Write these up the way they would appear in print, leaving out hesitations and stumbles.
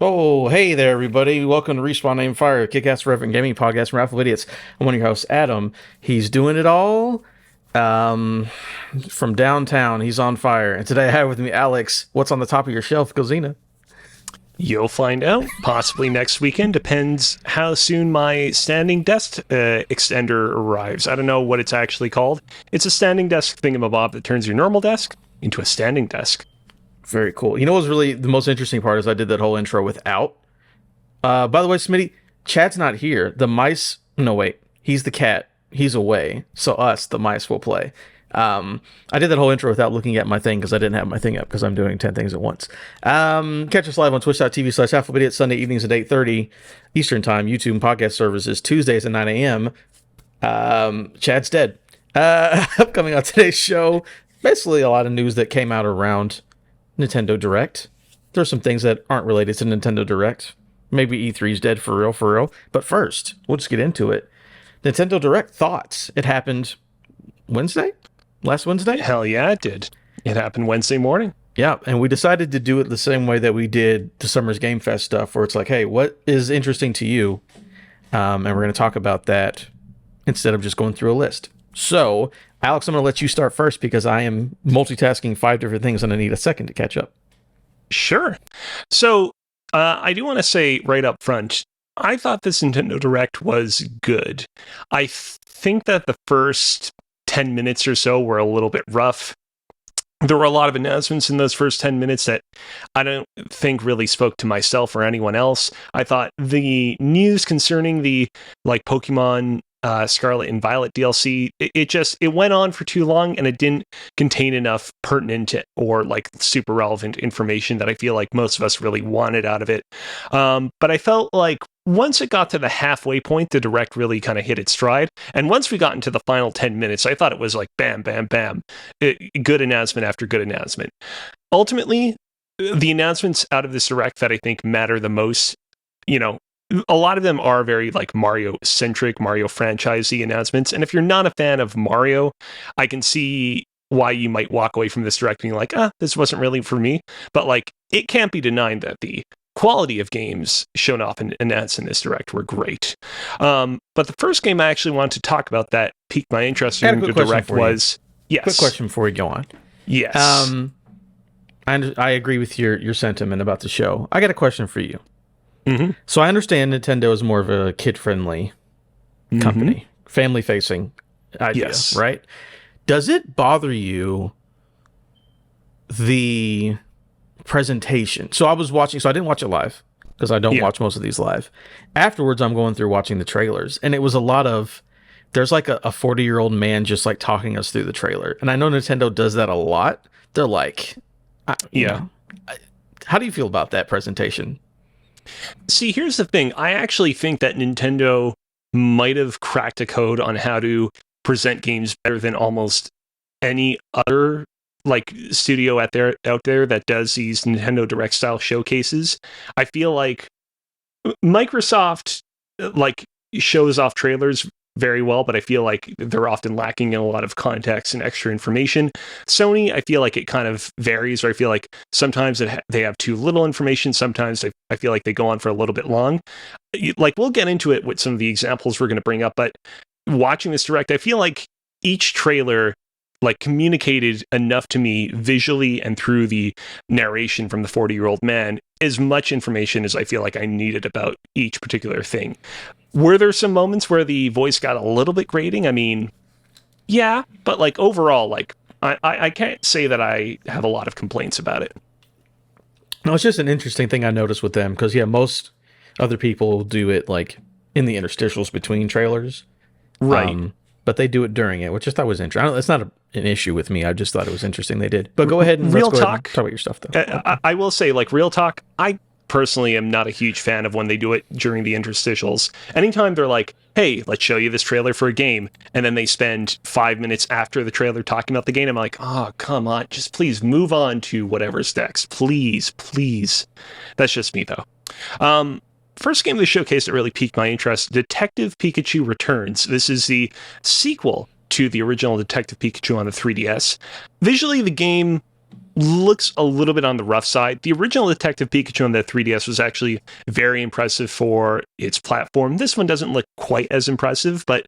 Oh, hey there, everybody. Welcome to Respawn Name Fire, Kick-Ass Reverend Gaming Podcast from RAF of Idiots. I'm one of your hosts, Adam. He's doing it all from downtown. He's on fire. And today I have with me Alex. What's on the top of your shelf, Kozina? You'll find out. Possibly next weekend. Depends how soon my standing desk extender arrives. I don't know what it's actually called. It's a standing desk thingamabob that turns your normal desk into a standing desk. Very cool. You know what's really the most interesting part is I did that whole intro without. By the way, Smitty, Chad's not here. The mice... No, wait. He's the cat. He's away. So us, the mice, will play. I did that whole intro without looking at my thing because I didn't have my thing up because I'm doing 10 things at once. Catch us live on twitch.tv/AfroIdiot Sunday evenings at 8:30 Eastern Time. YouTube podcast services Tuesdays at 9 a.m. Chad's dead. Upcoming on today's show, basically a lot of news that came out around Nintendo Direct. There's some things that aren't related to Nintendo Direct. Maybe E3's dead for real. But first, we'll just get into it. Nintendo Direct thoughts. It happened Wednesday? Last Wednesday? Hell yeah, it did. It happened Wednesday morning. Yeah, and we decided to do it the same way that we did the Summer's Game Fest stuff, where it's like, hey, what is interesting to you? And we're going to talk about that instead of just going through a list. So, Alex, I'm going to let you start first because I am multitasking 5 different things and I need a second to catch up. Sure. So, I do want to say right up front, I thought this Nintendo Direct was good. I think that the first 10 minutes or so were a little bit rough. There were a lot of announcements in those first 10 minutes that I don't think really spoke to myself or anyone else. I thought the news concerning the Pokemon Scarlet and Violet DLC, it went on for too long and it didn't contain enough pertinent or super relevant information that I feel like most of us really wanted out of it. But I felt like once it got to the halfway point, the Direct really kind of hit its stride. And once we got into the final 10 minutes, I thought it was like bam, bam, bam. Good announcement after good announcement. Ultimately, the announcements out of this Direct that I think matter the most, a lot of them are very Mario-centric, Mario franchise-y announcements. And if you're not a fan of Mario, I can see why you might walk away from this Direct being like, this wasn't really for me. But it can't be denied that the quality of games shown off and announced in this Direct were great. But the first game I actually wanted to talk about that piqued my interest in the Direct was... Yes. Quick question before we go on. Yes. I agree with your sentiment about the show. I got a question for you. Mm-hmm. So I understand Nintendo is more of a kid-friendly company, family-facing idea, yes. Right? Does it bother you, the presentation? So I was watching, so I didn't watch it live, because I don't watch most of these live. Afterwards, I'm going through watching the trailers, and it was a lot of, there's a 40-year-old man just talking us through the trailer. And I know Nintendo does that a lot. They're how do you feel about that presentation? See, here's the thing. I actually think that Nintendo might have cracked a code on how to present games better than almost any other studio out there that does these Nintendo Direct style showcases. I feel like Microsoft shows off trailers very well, but I feel like they're often lacking in a lot of context and extra information. Sony, I feel like it kind of varies, or I feel like sometimes they have too little information. Sometimes I feel like they go on for a little bit long. We'll get into it with some of the examples we're going to bring up, but watching this Direct, I feel like each trailer communicated enough to me visually and through the narration from the 40-year-old man, as much information as I feel like I needed about each particular thing. Were there some moments where the voice got a little bit grating? I mean, yeah, but overall, I can't say that I have a lot of complaints about it. No, it's just an interesting thing I noticed with them, because most other people do it in the interstitials between trailers. Right. But they do it during it, which I thought was interesting. It's not an issue with me. I just thought it was interesting they did. But go ahead and talk talk about your stuff, though. I will say, real talk, I personally am not a huge fan of when they do it during the interstitials. Anytime they're like, hey, let's show you this trailer for a game, and then they spend 5 minutes after the trailer talking about the game, I'm like, oh, come on, just please move on to whatever's next. Please. That's just me, though. first game of the showcase that really piqued my interest, Detective Pikachu Returns. This is the sequel to the original Detective Pikachu on the 3DS. Visually, the game looks a little bit on the rough side. The original Detective Pikachu on the 3DS was actually very impressive for its platform. This one doesn't look quite as impressive, but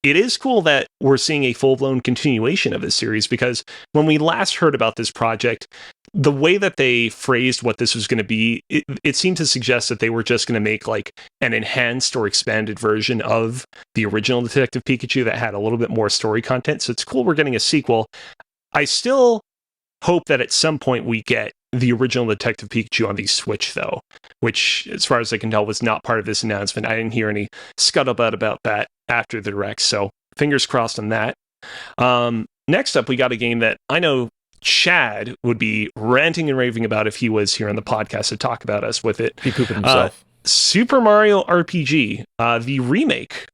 it is cool that we're seeing a full-blown continuation of this series, because when we last heard about this project, the way that they phrased what this was going to be, it seemed to suggest that they were just going to make like an enhanced or expanded version of the original Detective Pikachu that had a little bit more story content. So it's cool we're getting a sequel. I still hope that at some point we get the original Detective Pikachu on the Switch, though, which, as far as I can tell, was not part of this announcement. I didn't hear any scuttlebutt about that after the Direct, so fingers crossed on that. Next up, we got a game that I know Chad would be ranting and raving about if he was here on the podcast to talk about us with it. He pooping himself. Super Mario RPG, the remake.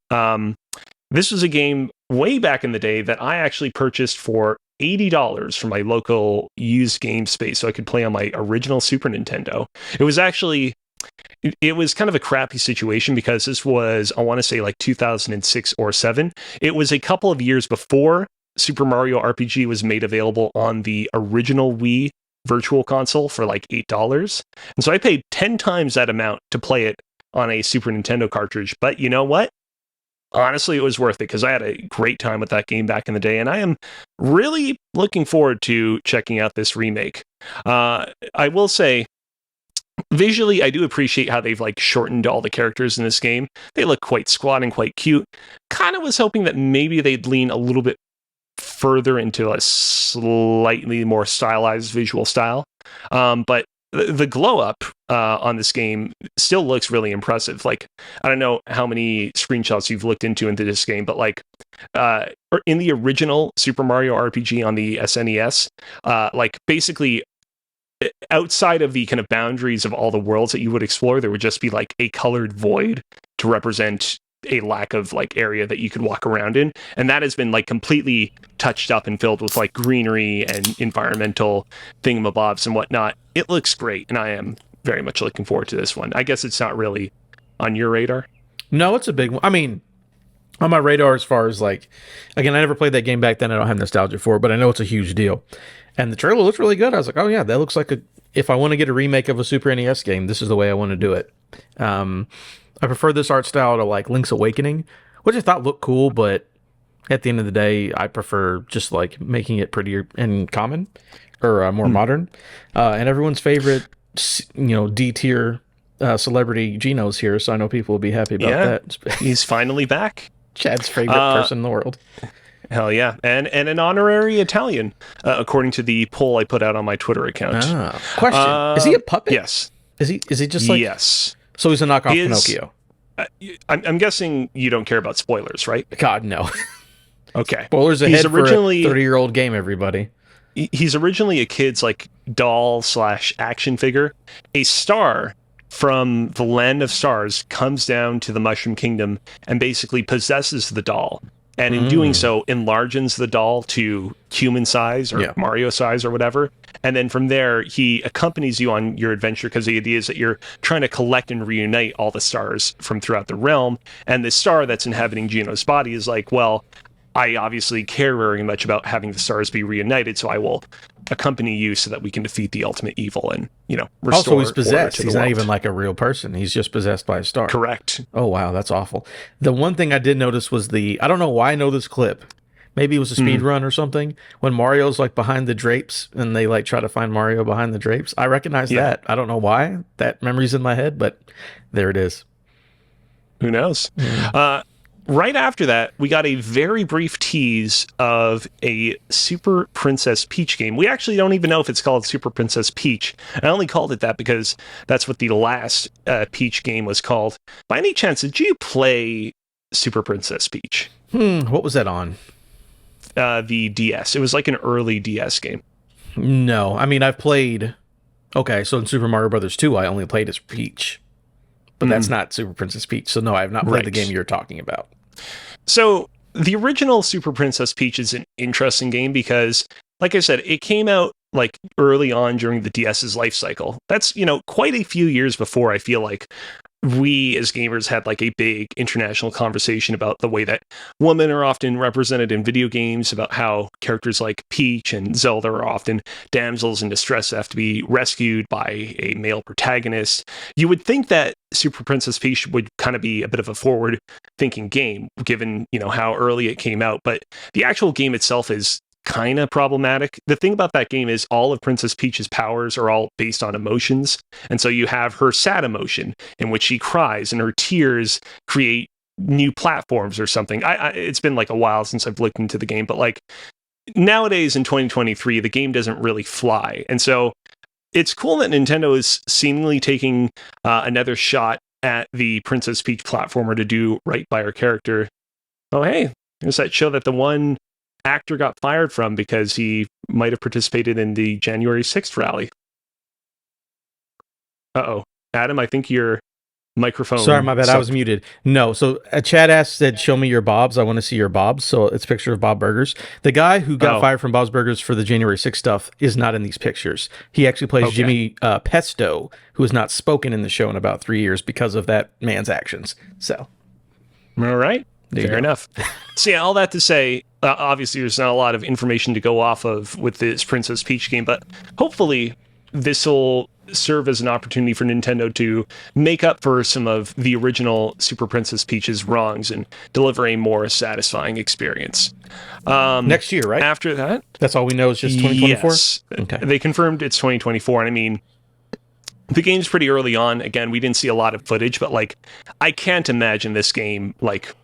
This was a game way back in the day that I actually purchased for $80 from my local used game space so I could play on my original Super Nintendo. It was kind of a crappy situation because this was, I want to say, like 2006 or 7. It was a couple of years before Super Mario RPG was made available on the original Wii Virtual Console for like $8. And so I paid 10 times that amount to play it on a Super Nintendo cartridge. But you know what? Honestly, it was worth it because I had a great time with that game back in the day, and I am really looking forward to checking out this remake. I will say, visually, I do appreciate how they've like shortened all the characters in this game. They look quite squat and quite cute. Kind of was hoping that maybe they'd lean a little bit further into a slightly more stylized visual style. But the glow up on this game still looks really impressive. Like, I don't know how many screenshots you've looked into this game, but like in the original Super Mario RPG on the SNES, like basically outside of the kind of boundaries of all the worlds that you would explore, there would just be like a colored void to represent a lack of like area that you could walk around in, and that has been like completely touched up and filled with like greenery and environmental thingamabobs and whatnot. It looks great, and I am very much looking forward to this one. I guess it's not really on your radar. No, it's a big one. I mean, on my radar as far as like, again, I never played that game back then. I don't have nostalgia for it, but I know it's a huge deal. And the trailer looks really good. I was like, oh yeah, that looks like if I want to get a remake of a Super NES game, this is the way I want to do it. I prefer this art style to like Link's Awakening, which I thought looked cool, but at the end of the day, I prefer just like making it prettier and common or more modern. And everyone's favorite, D tier celebrity Gino's here, so I know people will be happy about that. He's finally back. Chad's favorite person in the world. Hell yeah. And an honorary Italian, according to the poll I put out on my Twitter account. Question. Is he a puppet? Yes. Is he just like... Yes. So he's a knockoff Pinocchio. I'm guessing you don't care about spoilers, right? God, no. Okay. Spoilers ahead for a 30-year-old game, everybody. He's originally a kid's like doll / action figure. A star from the Land of Stars comes down to the Mushroom Kingdom and basically possesses the doll. And in doing so, enlarges the doll to human size or Mario size or whatever. And then from there, he accompanies you on your adventure because the idea is that you're trying to collect and reunite all the stars from throughout the realm. And the star that's inhabiting Gino's body is like, well, I obviously care very much about having the stars be reunited, so I will accompany you so that we can defeat the ultimate evil and, restore. Also, he's possessed. He's not world. even like a real person. He's just possessed by a star. Correct. Oh, wow. That's awful. The one thing I did notice was I don't know why I know this clip. Maybe it was a speed run or something. When Mario's like behind the drapes and they like try to find Mario behind the drapes. I recognize that. I don't know why. That memory's in my head, but there it is. Who knows? Right after that, we got a very brief tease of a Super Princess Peach game. We actually don't even know if it's called Super Princess Peach. I only called it that because that's what the last Peach game was called. By any chance, did you play Super Princess Peach? What was that on? The DS. It was like an early DS game. No. I mean, I've played... Okay, so in Super Mario Brothers 2, I only played as Peach. But that's not Super Princess Peach. So no, I have not played the game you're talking about. So the original Super Princess Peach is an interesting game because, like I said, it came out like early on during the DS's life cycle. That's, quite a few years before I feel like we as gamers had like a big international conversation about the way that women are often represented in video games, about how characters like Peach and Zelda are often damsels in distress that have to be rescued by a male protagonist. You would think that Super Princess Peach would kind of be a bit of a forward thinking game, given, you know, how early it came out, but the actual game itself is kind of problematic. The thing about that game is all of Princess Peach's powers are all based on emotions. And so you have her sad emotion in which she cries, and her tears create new platforms or something. It's been like a while since I've looked into the game, but like nowadays in 2023, the game doesn't really fly. And so it's cool that Nintendo is seemingly taking another shot at the Princess Peach platformer to do right by her character. Oh, hey, there's that show that the one actor got fired from because he might have participated in the January 6th rally. Uh-oh. Adam, I think your microphone... Sorry, my bad. I was muted. No, so a chat said, show me your Bobs. I want to see your Bobs. So it's a picture of Bob Burgers. The guy who got fired from Bob's Burgers for the January 6th stuff is not in these pictures. He actually plays Jimmy Pesto, who has not spoken in the show in about 3 years because of that man's actions. So, all right. Fair enough. So yeah, all that to say, obviously there's not a lot of information to go off of with this Princess Peach game, but hopefully this will serve as an opportunity for Nintendo to make up for some of the original Super Princess Peach's wrongs and deliver a more satisfying experience. Next year, right? After that, that's all we know is just 2024? Yes. Okay. They confirmed it's 2024, and I mean, the game's pretty early on. Again, we didn't see a lot of footage, but like, I can't imagine this game like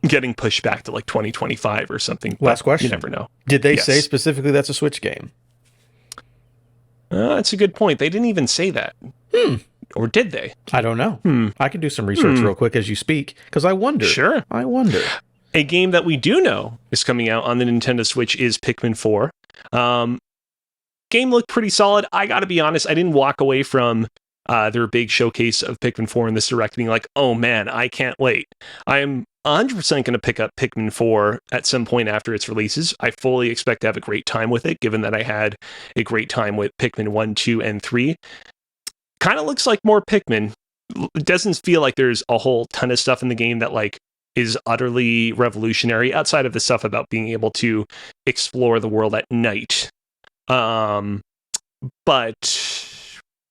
getting pushed back to like 2025 or something. Last question. You never know. Did they say specifically that's a Switch game? That's a good point. They didn't even say that. Or did they? I don't know. I can do some research real quick as you speak, because I wonder. Sure. I wonder. A game that we do know is coming out on the Nintendo Switch is Pikmin 4. Game looked pretty solid. I gotta be honest, I didn't walk away from their big showcase of Pikmin 4 in this direct being like, oh man, I can't wait. I am 100% going to pick up Pikmin 4 at some point after its releases. I fully expect to have a great time with it, given that I had a great time with Pikmin 1, 2, and 3. Kind of looks like more Pikmin. It doesn't feel like there's a whole ton of stuff in the game that like is utterly revolutionary outside of the stuff about being able to explore the world at night. But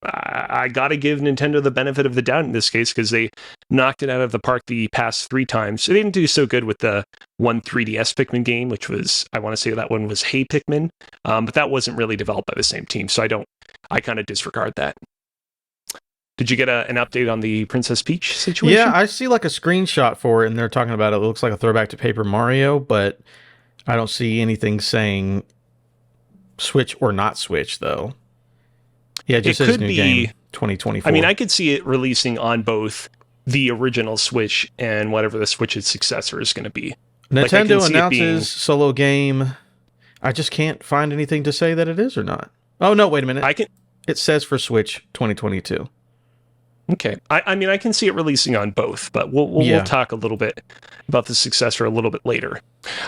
I gotta give Nintendo the benefit of the doubt in this case, because they knocked it out of the park the past 3 times. So they didn't do so good with the one 3DS Pikmin game, which was, I want to say that one was Hey Pikmin, but that wasn't really developed by the same team, so I kind of disregard that. Did you get an update on the Princess Peach situation? Yeah, I see like a screenshot for it, and they're talking about it. It looks like a throwback to Paper Mario, but I don't see anything saying Switch or not Switch, though. Yeah, it just says new game 2024. I mean, I could see it releasing on both the original Switch and whatever the Switch's successor is going to be. Nintendo announces solo game. I just can't find anything to say that it is or not. Oh, no, wait a minute. It says for Switch 2022. Okay. I mean, I can see it releasing on both, but we'll talk a little bit about the successor a little bit later.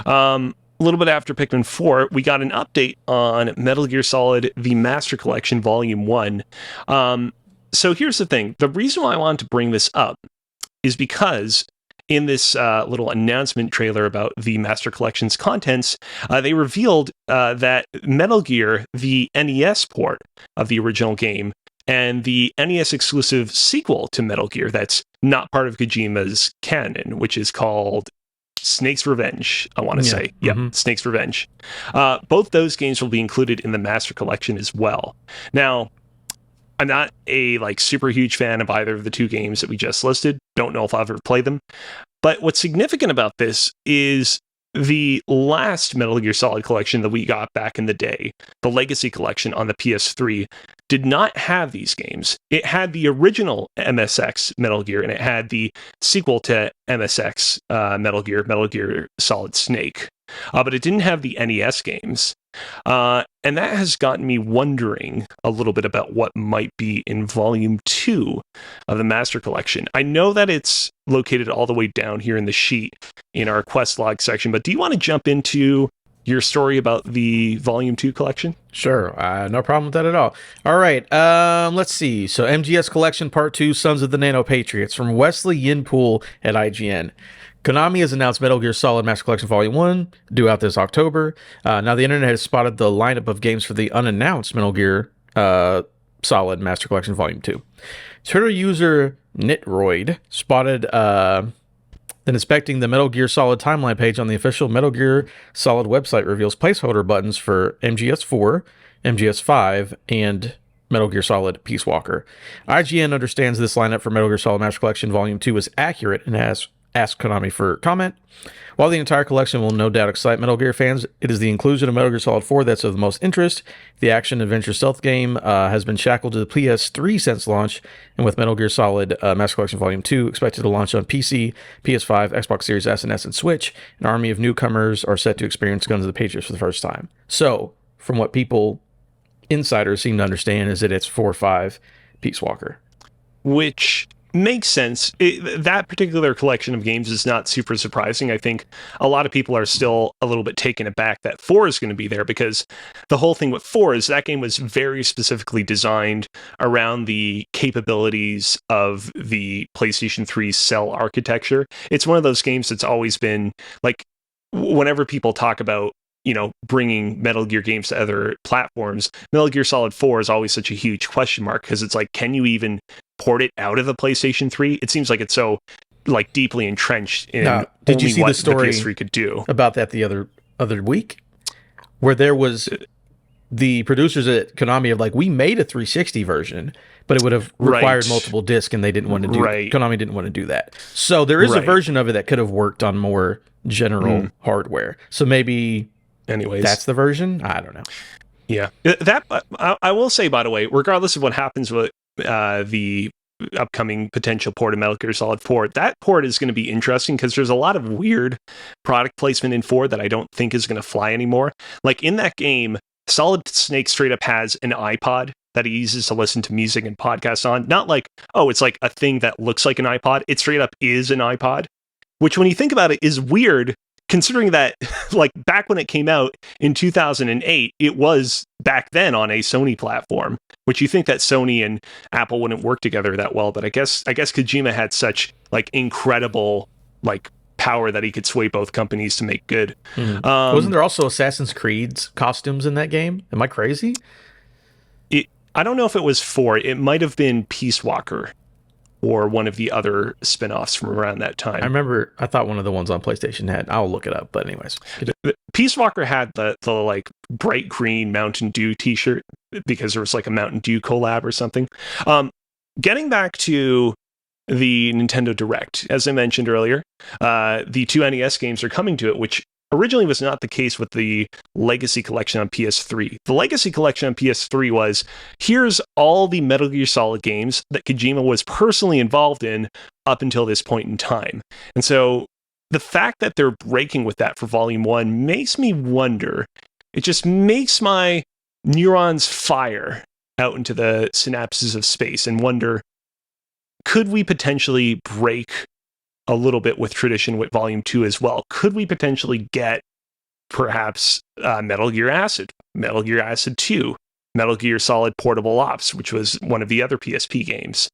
A little bit after Pikmin 4, we got an update on Metal Gear Solid: The Master Collection Volume 1. So here's the thing. The reason why I wanted to bring this up is because in this little announcement trailer about the Master Collection's contents, they revealed that Metal Gear, the NES port of the original game, and the NES exclusive sequel to Metal Gear that's not part of Kojima's canon, which is called Snake's Revenge, I want to say. Yep, Snake's Revenge. Both those games will be included in the Master Collection as well. Now, I'm not a super huge fan of either of the 2 games that we just listed. Don't know if I'll ever play them. But what's significant about this is the last Metal Gear Solid collection that we got back in the day, the Legacy Collection on the PS3, did not have these games. It had the original MSX Metal Gear, and it had the sequel to MSX Metal Gear Solid Snake. But it didn't have the NES games. And that has gotten me wondering a little bit about what might be in Volume 2 of the Master Collection. I know that it's located all the way down here in the sheet in our quest log section, but do you want to jump into your story about the Volume 2 collection? Sure, no problem with that at all. All right, let's see. So MGS Collection Part 2, Sons of the Nano Patriots, from Wesley Yinpool at IGN. Konami has announced Metal Gear Solid Master Collection Volume 1, due out this October. Now the internet has spotted the lineup of games for the unannounced Metal Gear Solid Master Collection Volume 2. Twitter user Nitroid spotted then inspecting the Metal Gear Solid timeline page on the official Metal Gear Solid website reveals placeholder buttons for MGS 4, MGS 5, and Metal Gear Solid Peace Walker. IGN understands this lineup for Metal Gear Solid Master Collection Volume 2 is accurate and has asked Konami for comment. While the entire collection will no doubt excite Metal Gear fans, it is the inclusion of Metal Gear Solid 4 that's of the most interest. The action-adventure stealth game has been shackled to the PS3 since launch, and with Metal Gear Solid Master Collection Volume 2 expected to launch on PC, PS5, Xbox Series S and S, and Switch, an army of newcomers are set to experience Guns of the Patriots for the first time. So, from what insiders seem to understand, is that it's 4-5 Peace Walker. Which makes sense. That particular collection of games is not super surprising. I think a lot of people are still a little bit taken aback that 4 is going to be there, because the whole thing with 4 is that game was very specifically designed around the capabilities of the PlayStation 3 cell architecture. It's one of those games that's always been like, whenever people talk about, bringing Metal Gear games to other platforms, Metal Gear Solid 4 is always such a huge question mark, because it's like, can you even port it out of the PlayStation 3? It seems like it's so like deeply entrenched in did you see what the story the PS3 could do about that the other week, where there was the producers at Konami of like, we made a 360 version, but it would have required multiple discs, and they didn't want to do Konami didn't want to do that. So there is a version of it that could have worked on more general hardware. So maybe that's the version. I don't know. Yeah, that I will say, by the way, regardless of what happens with the upcoming potential port of Metal Gear Solid 4, that port is going to be interesting, because there's a lot of weird product placement in 4 that I don't think is going to fly anymore. Like in that game, Solid Snake straight up has an iPod that he uses to listen to music and podcasts on. Not like, oh, it's like a thing that looks like an iPod. It straight up is an iPod, which when you think about it is weird, considering that like back when it came out in 2008, it was back then on a Sony platform, which you think that Sony and Apple wouldn't work together that well. But I guess Kojima had such like incredible like power that he could sway both companies to make good. Wasn't there also Assassin's Creed's costumes in that game? Am I crazy? I don't know if it was 4. It might have been Peace Walker or one of the other spin-offs from around that time. I thought one of the ones on PlayStation had. I'll look it up, but anyways. Peace Walker had the like bright green Mountain Dew t-shirt, because there was like a Mountain Dew collab or something. Getting back to the Nintendo Direct, as I mentioned earlier, the 2 NES games are coming to it, which originally was not the case with the Legacy Collection on PS3. The Legacy Collection on PS3 was, here's all the Metal Gear Solid games that Kojima was personally involved in up until this point in time. And so the fact that they're breaking with that for Volume 1 makes me wonder. It just makes my neurons fire out into the synapses of space and wonder, could we potentially break a little bit with tradition with Volume 2 as well? Could we potentially get perhaps Metal Gear Acid, Metal Gear Acid 2, Metal Gear Solid Portable Ops, which was one of the other PSP games?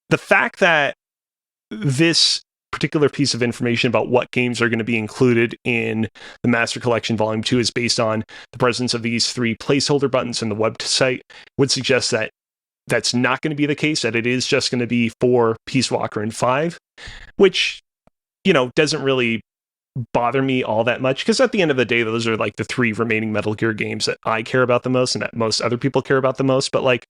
The fact that this particular piece of information about what games are going to be included in the Master Collection Volume 2 is based on the presence of these 3 placeholder buttons in the website would suggest that that's not going to be the case, that it is just going to be for Peace Walker and 5, which, doesn't really bother me all that much, because at the end of the day, those are like the 3 remaining Metal Gear games that I care about the most and that most other people care about the most. But like,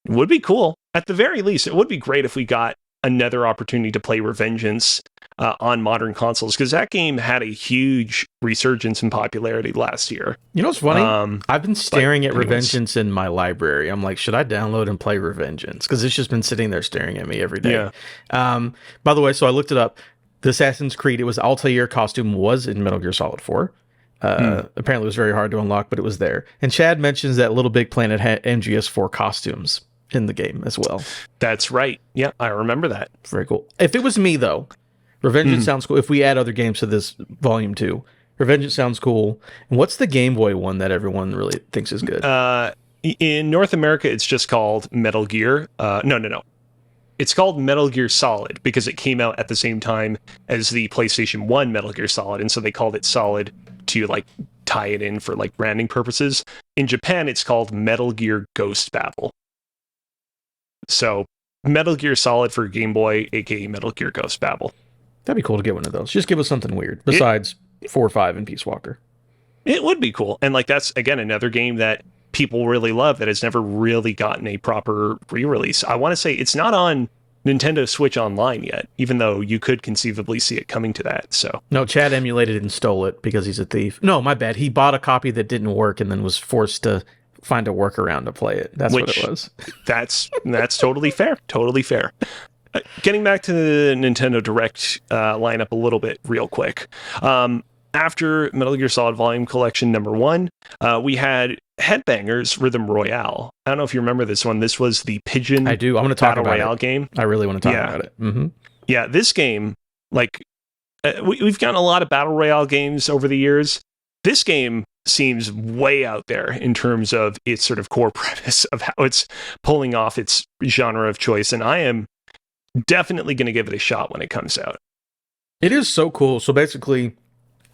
it would be cool. At the very least, it would be great if we got another opportunity to play Revengeance on modern consoles, because that game had a huge resurgence in popularity last year. You know what's funny? I've been staring at Revengeance in my library. I'm like, should I download and play Revengeance? Because it's just been sitting there staring at me every day. Yeah. By the way, so I looked it up. The Assassin's Creed, it was Altair costume was in Metal Gear Solid 4. Apparently it was very hard to unlock, but it was there. And Chad mentions that Little Big Planet had MGS4 costumes in the game as well. That's right. Yeah, I remember that. Very cool. If it was me, though, Revengeance sounds cool. If we add other games to this Volume 2, Revengeance sounds cool. And what's the Game Boy one that everyone really thinks is good? In North America, it's just called Metal Gear. No. It's called Metal Gear Solid because it came out at the same time as the PlayStation 1 Metal Gear Solid, and so they called it Solid to like tie it in for like branding purposes. In Japan, it's called Metal Gear Ghost Battle. So Metal Gear Solid for Game Boy, aka Metal Gear Ghost Battle. That'd be cool to get one of those. Just give us something weird besides 4 or 5 and Peace Walker. It would be cool. And like that's again another game that people really love that has never really gotten a proper re-release. I want to say it's not on Nintendo Switch Online yet, even though you could conceivably see it coming to that. So no, Chad emulated it and stole it because he's a thief. No, my bad. He bought a copy that didn't work and then was forced to find a workaround to play it. That's what it was. That's totally fair. Totally fair. Getting back to the Nintendo Direct lineup a little bit real quick. After Metal Gear Solid Volume Collection number 1, we had Headbangers Rhythm Royale. I don't know if you remember this one. This was the Pigeon I do. I'm going to talk Battle about Royale it. game. I really want to talk about it. Mm-hmm. Yeah, this game, like, we've gotten a lot of Battle Royale games over the years. This game seems way out there in terms of its sort of core premise of how it's pulling off its genre of choice, and I am definitely going to give it a shot when it comes out. It is so cool. So basically,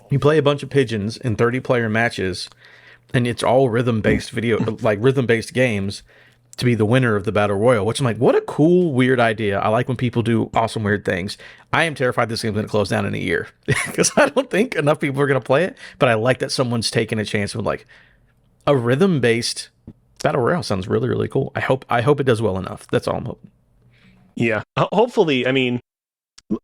you play a bunch of pigeons in 30-player matches, and it's all rhythm-based rhythm-based games to be the winner of the Battle Royal, which I'm like, what a cool, weird idea. I like when people do awesome, weird things. I am terrified this game's going to close down in a year because I don't think enough people are going to play it, but I like that someone's taking a chance with like a rhythm-based Battle Royale. Sounds really, really cool. I hope it does well enough. That's all I'm hoping. Yeah, hopefully, I mean,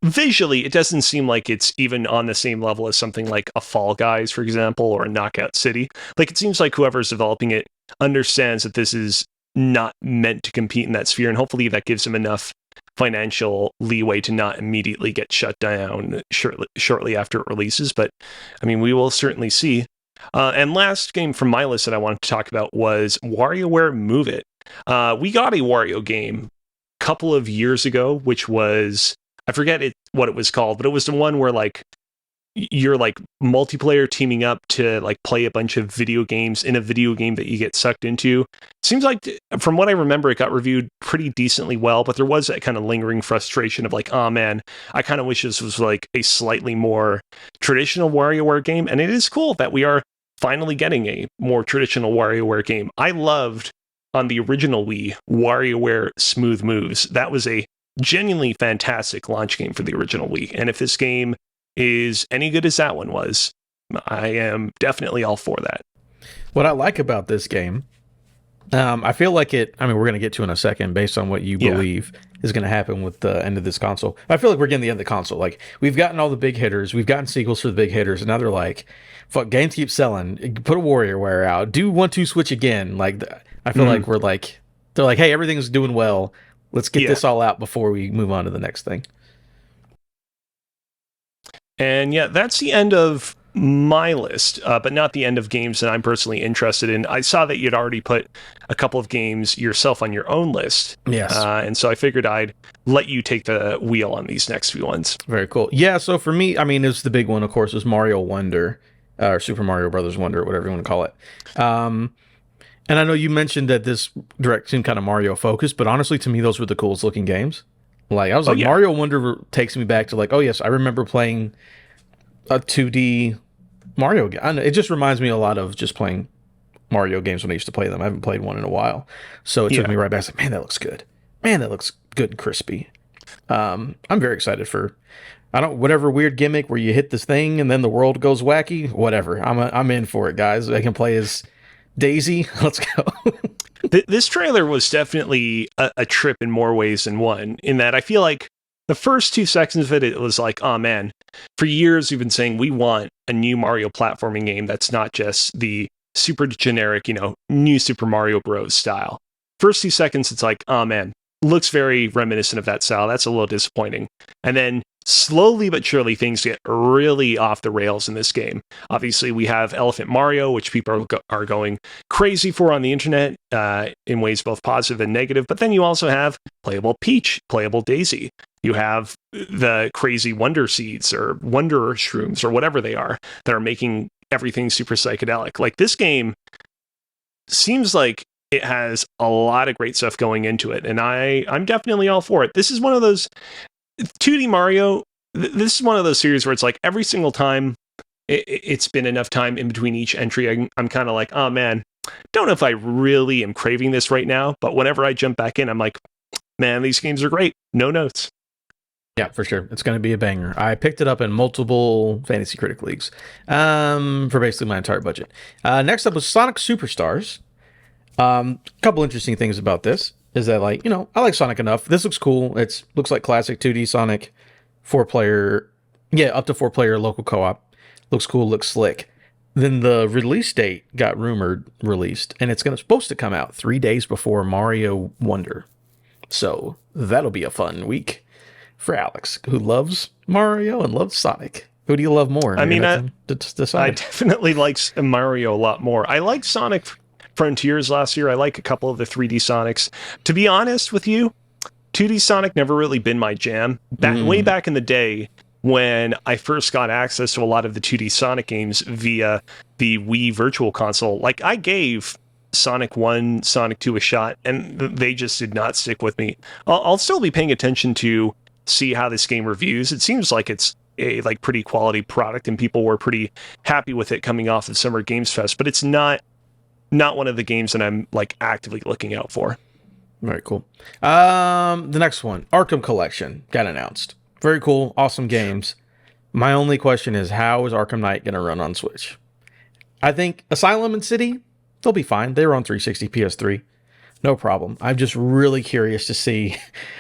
visually, it doesn't seem like it's even on the same level as something like a Fall Guys, for example, or a Knockout City. Like, it seems like whoever's developing it understands that this is not meant to compete in that sphere, and hopefully that gives them enough financial leeway to not immediately get shut down shortly after it releases. But, I mean, we will certainly see. And last game from my list that I wanted to talk about was WarioWare Move It. We got a Wario game a couple of years ago, which was... I forget what it was called, but it was the one where like you're like multiplayer teaming up to like play a bunch of video games in a video game that you get sucked into. It seems like from what I remember, it got reviewed pretty decently well, but there was that kind of lingering frustration of like, oh man, I kind of wish this was like a slightly more traditional WarioWare game. And it is cool that we are finally getting a more traditional WarioWare game. I loved on the original Wii WarioWare Smooth Moves. That was a genuinely fantastic launch game for the original Wii. And if this game is any good as that one was, I am definitely all for that. What I like about this game, I feel like we're going to get to in a second based on what you believe is going to happen with the end of this console. I feel like we're getting the end of the console. Like, we've gotten all the big hitters. We've gotten sequels for the big hitters. And now they're like, fuck, games keep selling. Put a WarioWare out. Do 1-2 switch again. Like, I feel like they're like, hey, everything's doing well. Let's get this all out before we move on to the next thing. And yeah, that's the end of my list, but not the end of games that I'm personally interested in. I saw that you'd already put a couple of games yourself on your own list. Yes. And so I figured I'd let you take the wheel on these next few ones. Very cool. Yeah, so for me, I mean, it's the big one, of course, is Mario Wonder, or Super Mario Brothers Wonder, or whatever you want to call it. And I know you mentioned that this Direct seemed kind of Mario focused, but honestly, to me, those were the coolest looking games. Like, I was Mario Wonder takes me back to like, oh yes, I remember playing a 2D Mario game. It just reminds me a lot of just playing Mario games when I used to play them. I haven't played one in a while. So it took me right back. I was like, man, that looks good. Man, that looks good and crispy. I'm very excited for, whatever weird gimmick where you hit this thing and then the world goes wacky, whatever. I'm in for it, guys. I can play as Daisy. Let's go. This trailer was definitely a trip in more ways than one, in that I feel like the first 2 seconds of it was like, oh man, for years we've been saying we want a new Mario platforming game that's not just the super generic, new Super Mario Bros. Style. First 2 seconds, it's like, oh man, looks very reminiscent of that style. That's a little disappointing. And then slowly but surely things get really off the rails in this game. Obviously, we have Elephant Mario, which people are going crazy for on the internet in ways both positive and negative. But then you also have playable Peach, playable Daisy. You have the crazy wonder seeds or wonder shrooms or whatever they are that are making everything super psychedelic. Like, this game seems like it has a lot of great stuff going into it, and I'm definitely all for it. This is one of those 2D Mario. This is one of those series where it's like every single time it's been enough time in between each entry, I'm kind of like, oh man, don't know if I really am craving this right now. But whenever I jump back in, I'm like, man, these games are great. No notes. Yeah, for sure. It's going to be a banger. I picked it up in multiple Fantasy Critic Leagues for basically my entire budget. Next up was Sonic Superstars. A couple interesting things about this is that, like, I like Sonic enough. This looks cool. It looks like classic 2D Sonic, 4-player, up to 4-player local co-op. Looks cool, looks slick. Then the release date got released, and it's supposed to come out 3 days before Mario Wonder. So that'll be a fun week for Alex, who loves Mario and loves Sonic. Who do you love more? I mean, I decide. definitely like Mario a lot more. I like Sonic Frontiers last year. I like a couple of the 3D Sonics. To be honest with you, 2D Sonic never really been my jam. Way back in the day, when I first got access to a lot of the 2D Sonic games via the Wii Virtual Console, like, I gave Sonic 1, Sonic 2 a shot, and they just did not stick with me. I'll still be paying attention to see how this game reviews. It seems like it's a pretty quality product, and people were pretty happy with it coming off of Summer Games Fest, but it's not one of the games that I'm like actively looking out for. Very cool. The next one, Arkham Collection, got announced. Very cool, awesome games. My only question is, how is Arkham Knight going to run on Switch? I think Asylum and City, they'll be fine. They were on 360 PS3. No problem. I'm just really curious to see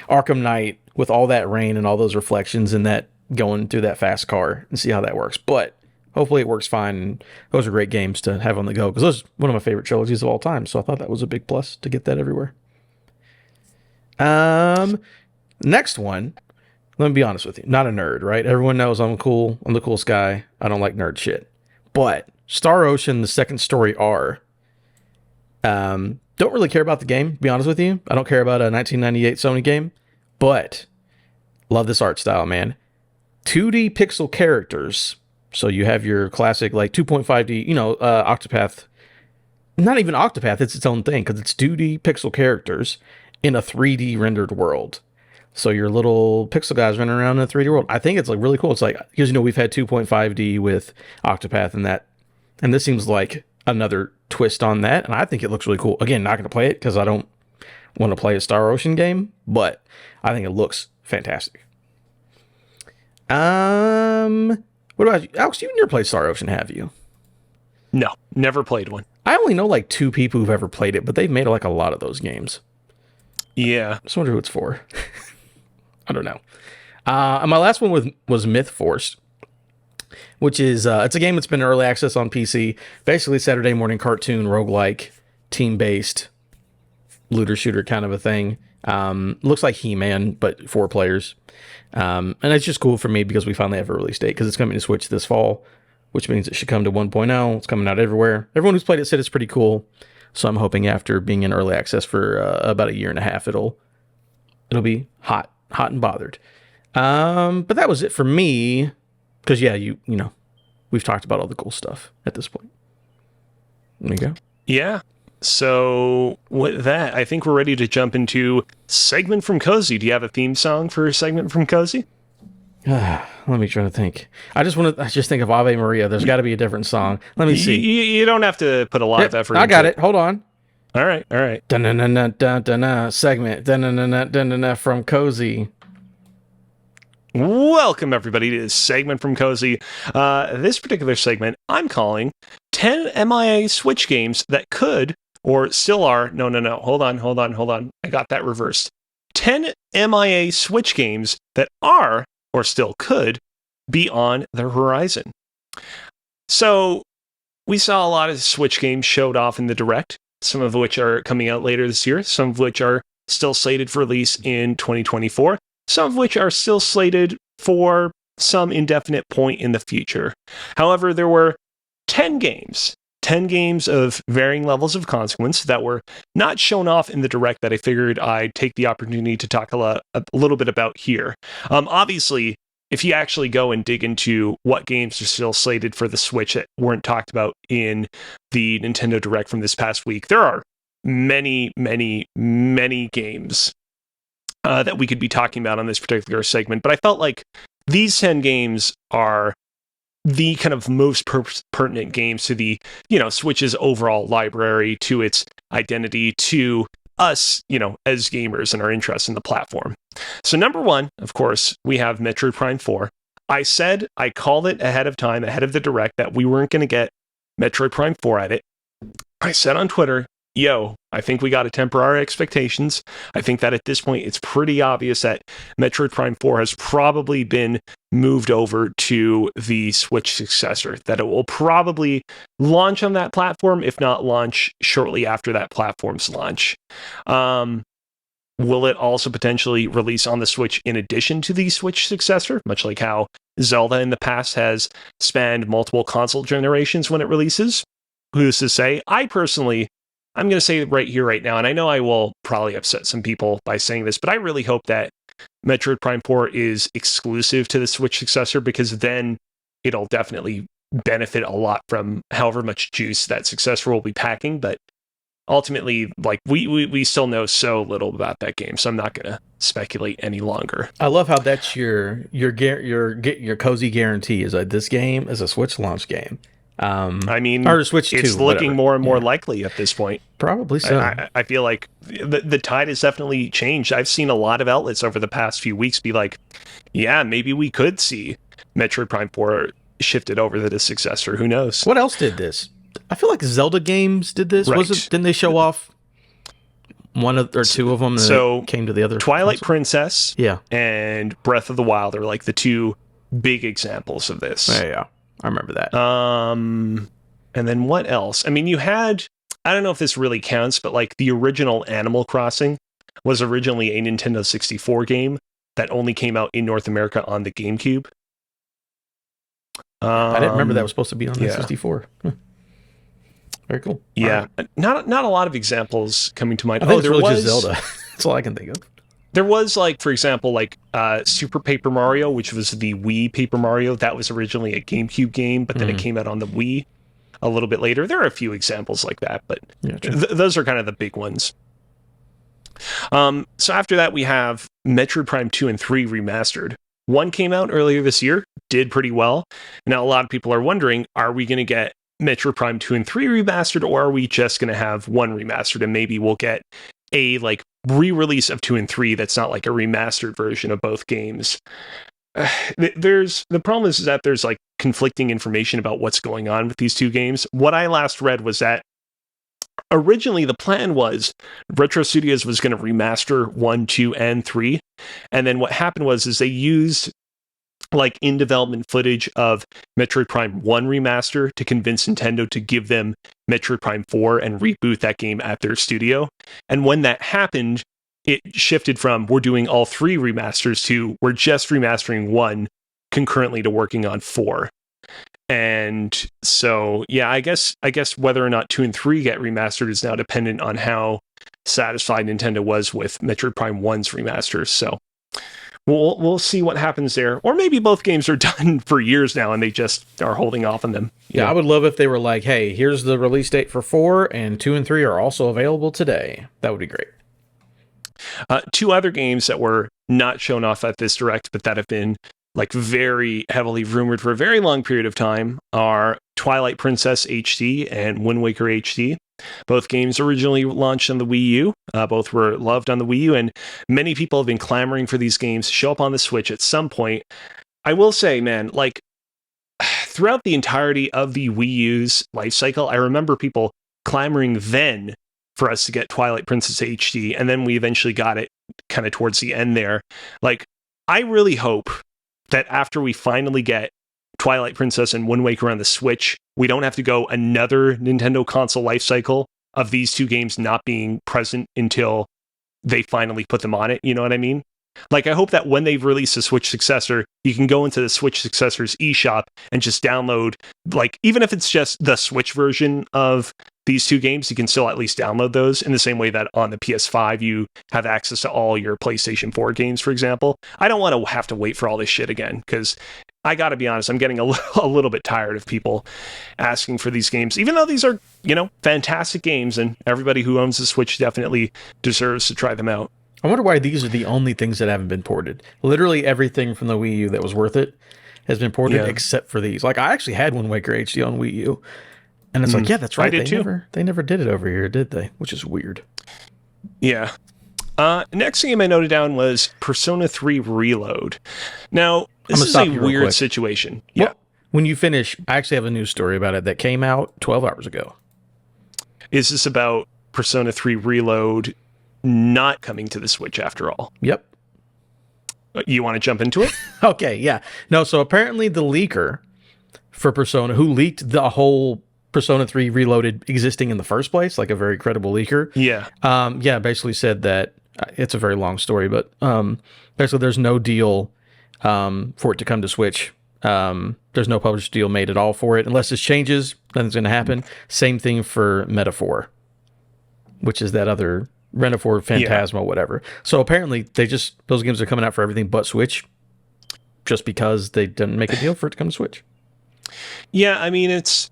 Arkham Knight with all that rain and all those reflections and that going through that fast car and see how that works. But hopefully it works fine. And those are great games to have on the go because those are one of my favorite trilogies of all time. So I thought that was a big plus to get that everywhere. Next one. Let me be honest with you. Not a nerd, right? Everyone knows I'm cool. I'm the coolest guy. I don't like nerd shit. But Star Ocean, the second story R. Don't really care about the game, to be honest with you. I don't care about a 1998 Sony game. But love this art style, man. 2D pixel characters. So you have your classic, like, 2.5D, Octopath. Not even Octopath, it's its own thing, because it's 2D pixel characters in a 3D rendered world. So your little pixel guys running around in a 3D world. I think it's like really cool. It's like, because we've had 2.5D with Octopath and this seems like another twist on that. And I think it looks really cool. Again, not going to play it because I don't want to play a Star Ocean game, but I think it looks fantastic. What about you? Alex, you never played Star Ocean, have you? No, never played one. I only know like 2 people who've ever played it, but they've made like a lot of those games. Yeah. I just wonder who it's for. I don't know. And my last one was Myth Force, which is it's a game that's been early access on PC. Basically, Saturday morning cartoon roguelike, team-based looter shooter kind of a thing. Looks like He-Man, but 4 players. And it's just cool for me because we finally have a release date because it's coming to Switch this fall, which means it should come to 1.0. It's coming out everywhere. Everyone who's played it said it's pretty cool. So I'm hoping after being in early access for about a year and a half, it'll be hot and bothered. But that was it for me. Because, yeah, we've talked about all the cool stuff at this point. There you go. Yeah. So with that, I think we're ready to jump into Segment from Cozy. Do you have a theme song for Segment from Cozy? Let me try to think. I just think of Ave Maria. There's got to be a different song. Let me see. You don't have to put a lot of effort into it. I got it. Hold on. All right. Dun-dun-dun-dun-dun-dun. Segment. Dun-dun-dun-dun-dun-dun from Cozy. Welcome, everybody, to this Segment from Cozy. This particular segment I'm calling 10 MIA Switch games that could, or still are, no. Hold on. I got that reversed. 10 MIA Switch games that are, or still could, be on the horizon. So, we saw a lot of Switch games showed off in the Direct, some of which are coming out later this year, some of which are still slated for release in 2024, some of which are still slated for some indefinite point in the future. However, there were 10 10 games of varying levels of consequence that were not shown off in the direct that I figured I'd take the opportunity to talk a little bit about here. Obviously, if you actually go and dig into what games are still slated for the Switch that weren't talked about in the Nintendo Direct from this past week, there are many, many, many games that we could be talking about on this particular segment. But I felt like these 10 games are the kind of most pertinent games to the, Switch's overall library, to its identity, to us, as gamers and our interest in the platform. So number one, of course, we have Metroid Prime 4. I called it ahead of time, ahead of the Direct, that we weren't going to get Metroid Prime 4 at it. I said on Twitter, I think we got to temper our expectations. I think that at this point, it's pretty obvious that Metroid Prime 4 has probably been moved over to the Switch successor, that it will probably launch on that platform, if not launch shortly after that platform's launch. Will it also potentially release on the Switch in addition to the Switch successor, much like how Zelda in the past has spanned multiple console generations when it releases? Who's to say? I'm going to say right here, right now, and I know I will probably upset some people by saying this, but I really hope that Metroid Prime 4 is exclusive to the Switch successor, because then it'll definitely benefit a lot from however much juice that successor will be packing. But ultimately, like, we still know so little about that game, so I'm not going to speculate any longer. I love how that's your cozy guarantee, is that this game is a Switch launch game. Or Switch 2, it's looking more and more likely at this point. Probably so. I feel like the tide has definitely changed. I've seen a lot of outlets over the past few weeks be like, yeah, maybe we could see Metroid Prime 4 shifted over to the successor. Who knows? What else did this? I feel like Zelda games did this. Right. Didn't they show off one or two of them that came to the other? Twilight Princess, yeah, and Breath of the Wild are like the two big examples of this. Yeah. I remember that. And then what else? I mean, you had, I don't know if this really counts, but like the original Animal Crossing was originally a Nintendo 64 game that only came out in North America on the GameCube. I didn't remember that was supposed to be on the 64. Very cool. Yeah. Right. Not a lot of examples coming to mind. I think it's really just Zelda. That's all I can think of. There was, like, for example, like Super Paper Mario, which was the Wii Paper Mario. That was originally a GameCube game, but then it came out on the Wii a little bit later. There are a few examples like that, but those are kind of the big ones. So after that, we have Metroid Prime 2 and 3 remastered. One came out earlier this year, did pretty well. Now, a lot of people are wondering, are we going to get Metroid Prime 2 and 3 remastered, or are we just going to have one remastered, and maybe we'll get a, like, re-release of 2 and 3 that's not like a remastered version of both games? The problem is that there's like conflicting information about what's going on with these two games. What I last read was that originally the plan was Retro Studios was going to remaster 1, 2, and 3, and then what happened was they used like in development footage of Metroid Prime 1 remaster to convince Nintendo to give them Metroid Prime 4 and reboot that game at their studio. And when that happened, it shifted from we're doing all 3 remasters to we're just remastering 1 concurrently to working on 4. And so, yeah, I guess whether or not 2 and 3 get remastered is now dependent on how satisfied Nintendo was with Metroid Prime 1's remasters. So we'll see what happens there. Or maybe both games are done for years now and they just are holding off on them. Yeah, I would love if they were like, hey, here's the release date for 4, and 2 and 3 are also available today. That would be great. 2 other games that were not shown off at this Direct, but that have been like very heavily rumored for a very long period of time, are Twilight Princess HD and Wind Waker HD. Both games originally launched on the Wii U. Both were loved on the Wii U, and many people have been clamoring for these games to show up on the Switch at some point. I will say, man, like, throughout the entirety of the Wii U's life cycle, I remember people clamoring then for us to get Twilight Princess HD, and then we eventually got it kind of towards the end there. Like, I really hope that after we finally get Twilight Princess and Wind Waker on the Switch, we don't have to go another Nintendo console life cycle of these two games not being present until they finally put them on it. You know what I mean? Like, I hope that when they release a Switch successor, you can go into the Switch successor's eShop and just download, like, even if it's just the Switch version of these two games, you can still at least download those in the same way that on the PS5 you have access to all your PlayStation 4 games, for example. I don't want to have to wait for all this shit again, because I gotta be honest, I'm getting a little bit tired of people asking for these games, even though these are, fantastic games, and everybody who owns the Switch definitely deserves to try them out. I wonder why these are the only things that haven't been ported. Literally everything from the Wii U that was worth it has been ported except for these. Like, I actually had Wind Waker HD on Wii U. And it's like, yeah, that's right. I did too. They never did it over here, did they? Which is weird. Yeah. Next game I noted down was Persona 3 Reload. Now, this is a weird situation. Well, when you finish, I actually have a news story about it that came out 12 hours ago. Is this about Persona 3 Reload not coming to the Switch after all? Yep. You want to jump into it? Okay, yeah. No, so apparently the leaker for Persona, who leaked the whole Persona 3 Reloaded existing in the first place, like a very credible leaker. Yeah. Basically said that it's a very long story, but basically there's no deal for it to come to Switch. There's no published deal made at all for it. Unless this changes, nothing's going to happen. Same thing for Metaphor, which is that other Renifor Phantasma, whatever. So apparently those games are coming out for everything but Switch, just because they didn't make a deal for it to come to Switch. Yeah, I mean, it's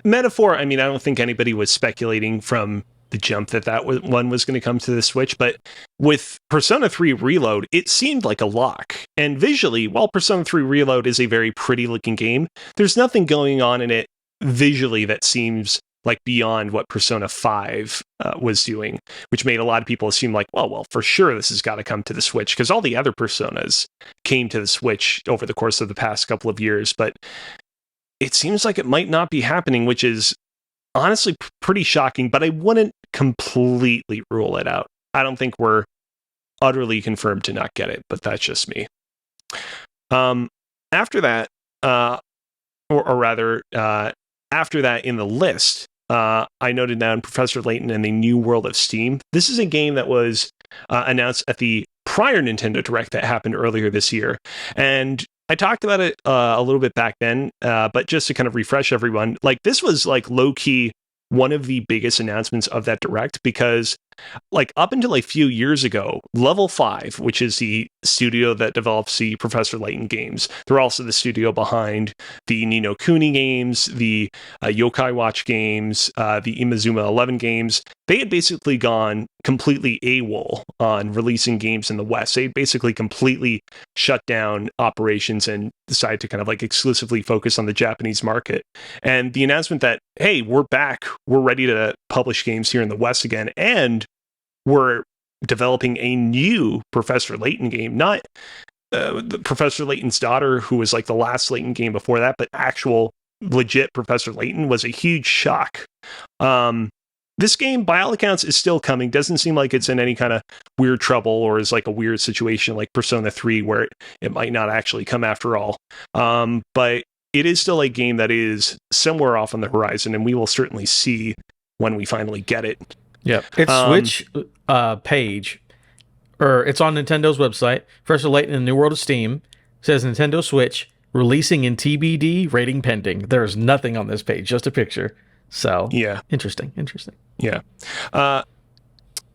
Metaphor. I mean, I don't think anybody was speculating from the jump that one was going to come to the Switch, but with Persona 3 Reload, it seemed like a lock. And visually, while Persona 3 Reload is a very pretty looking game, there's nothing going on in it visually that seems like beyond what Persona 5 was doing, which made a lot of people assume like, well, for sure this has got to come to the Switch, because all the other Personas came to the Switch over the course of the past couple of years, but it seems like it might not be happening, which is honestly pretty shocking, but I wouldn't completely rule it out. I don't think we're utterly confirmed to not get it, but that's just me. After that, after that in the list, I noted down Professor Layton and the New World of Steam. This is a game that was announced at the prior Nintendo Direct that happened earlier this year. And I talked about it a little bit back then, but just to kind of refresh everyone, like, this was like low-key one of the biggest announcements of that Direct, because like up until a few years ago, Level 5, which is the studio that develops the Professor Layton games, they're also the studio behind the Ni no Kuni games, the Yokai Watch games, the Imazuma 11 games. They had basically gone completely AWOL on releasing games in the West. They had basically completely shut down operations and decided to kind of like exclusively focus on the Japanese market. And the announcement that, hey, we're back, we're ready to publish games here in the West again, and we're developing a new Professor Layton game, not the Professor Layton's daughter, who was like the last Layton game before that, but actual legit Professor Layton, was a huge shock. This game, by all accounts, is still coming. Doesn't seem like it's in any kind of weird trouble or is like a weird situation like Persona 3, where it might not actually come after all. But it is still a game that is somewhere off on the horizon, and we will certainly see when we finally get it. Yeah, its Switch page, or it's on Nintendo's website. Professor Layton in the New World of Steam says Nintendo Switch releasing in TBD, rating pending. There's nothing on this page, just a picture. So yeah, interesting. Yeah.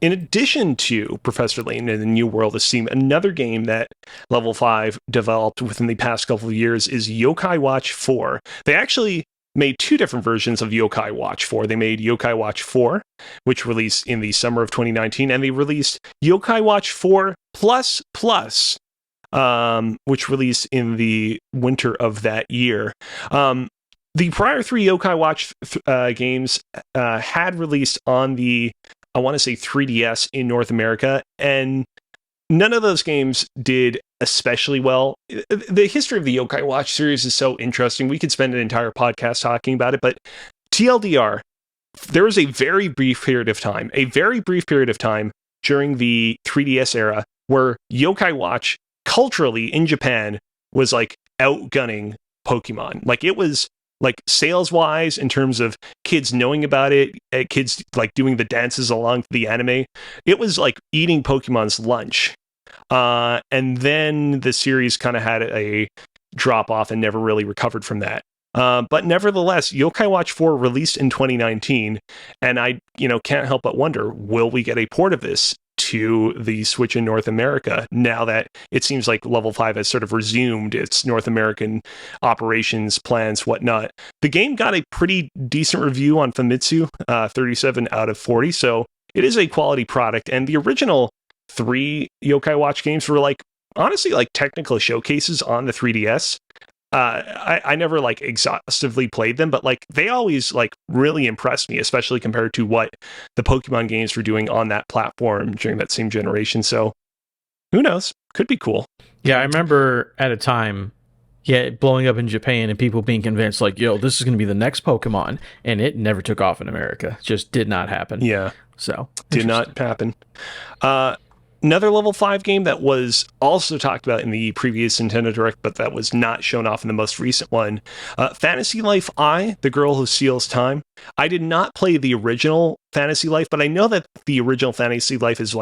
In addition to Professor Layton and the New World of Steam, another game that Level 5 developed within the past couple of years is Yokai Watch 4. They actually made two different versions of Yokai Watch 4. They made Yokai Watch 4, which released in the summer of 2019, and they released Yokai Watch 4 Plus Plus, which released in the winter of that year. The prior three Yokai Watch games had released on the, I want to say, 3DS in North America, and none of those games did especially well. The history of the Yokai Watch series is so interesting. We could spend an entire podcast talking about it, but TLDR, there was a very brief period of time during the 3DS era where Yokai Watch culturally in Japan was like outgunning Pokemon. Like, it was like sales wise, in terms of kids knowing about it, kids like doing the dances along to the anime, it was like eating Pokemon's lunch. And then the series kind of had a drop off and never really recovered from that. But nevertheless, Yokai Watch 4 released in 2019, and I, can't help but wonder, will we get a port of this to the Switch in North America now that it seems like Level 5 has sort of resumed its North American operations, plans, whatnot. The game got a pretty decent review on Famitsu, 37 out of 40, so it is a quality product, and the original 3 Yokai Watch games were honestly technical showcases on the 3DS. I never exhaustively played them, but they always really impressed me, especially compared to what the Pokemon games were doing on that platform during that same generation. So who knows? Could be cool. Yeah, I remember at a time, blowing up in Japan and people being convinced yo, this is going to be the next Pokemon, and it never took off in America. Just did not happen. Yeah. So did not happen. Another Level 5 game that was also talked about in the previous Nintendo Direct, but that was not shown off in the most recent one. Fantasy Life I, The Girl Who Steals Time. I did not play the original Fantasy Life, but I know that the original Fantasy Life is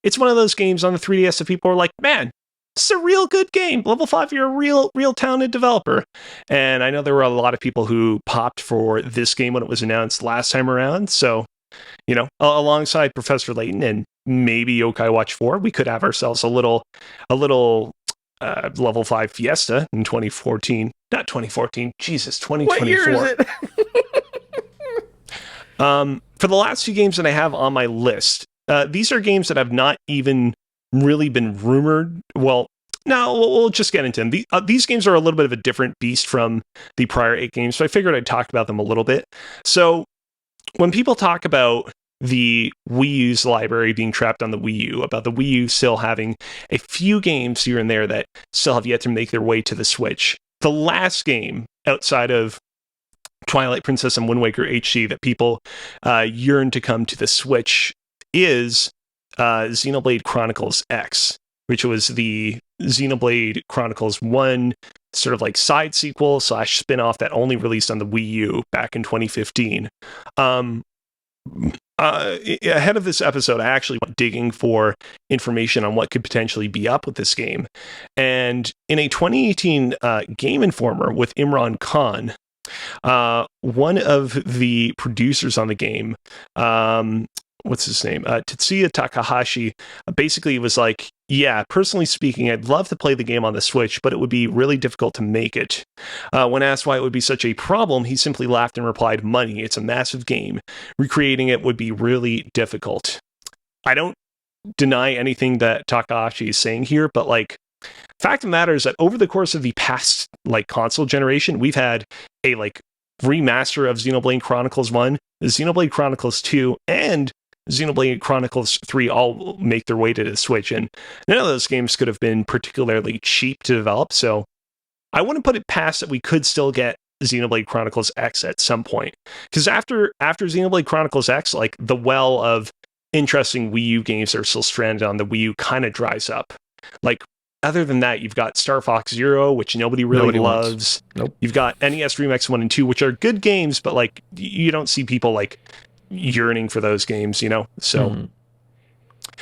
it's one of those games on the 3DS that people are like, man, it's a real good game. Level 5, you're a real talented developer. And I know there were a lot of people who popped for this game when it was announced last time around. So, alongside Professor Layton and maybe Yokai Watch 4, we could have ourselves a little Level 5 Fiesta in 2014. Not 2014, Jesus, 2024. What year is it? For the last few games that I have on my list, these are games that have not even really been rumored. Well, no, we'll just get into them. These games are a little bit of a different beast from the prior 8 games, so I figured I'd talk about them a little bit. So when people talk about the Wii U's library being trapped on the Wii U, about the Wii U still having a few games here and there that still have yet to make their way to the Switch, the last game outside of Twilight Princess and Wind Waker HD that people yearn to come to the Switch is Xenoblade Chronicles X, which was the Xenoblade Chronicles 1 sort of side sequel / spin-off that only released on the Wii U back in 2015. Ahead of this episode, I actually went digging for information on what could potentially be up with this game. And in a 2018 Game Informer with Imran Khan, one of the producers on the game, what's his name? Tetsuya Takahashi, basically was like, yeah, personally speaking, I'd love to play the game on the Switch, but it would be really difficult to make it. When asked why it would be such a problem, he simply laughed and replied, money, it's a massive game. Recreating it would be really difficult. I don't deny anything that Takahashi is saying here, but fact of the matter is that over the course of the past console generation, we've had a remaster of Xenoblade Chronicles 1, Xenoblade Chronicles 2, and Xenoblade Chronicles 3 all make their way to the Switch, and none of those games could have been particularly cheap to develop, so I wouldn't put it past that we could still get Xenoblade Chronicles X at some point. Because after Xenoblade Chronicles X, the well of interesting Wii U games that are still stranded on the Wii U kind of dries up. Other than that, you've got Star Fox Zero, which nobody loves. Nope. You've got NES Remix 1 and 2, which are good games, but you don't see people yearning for those games, So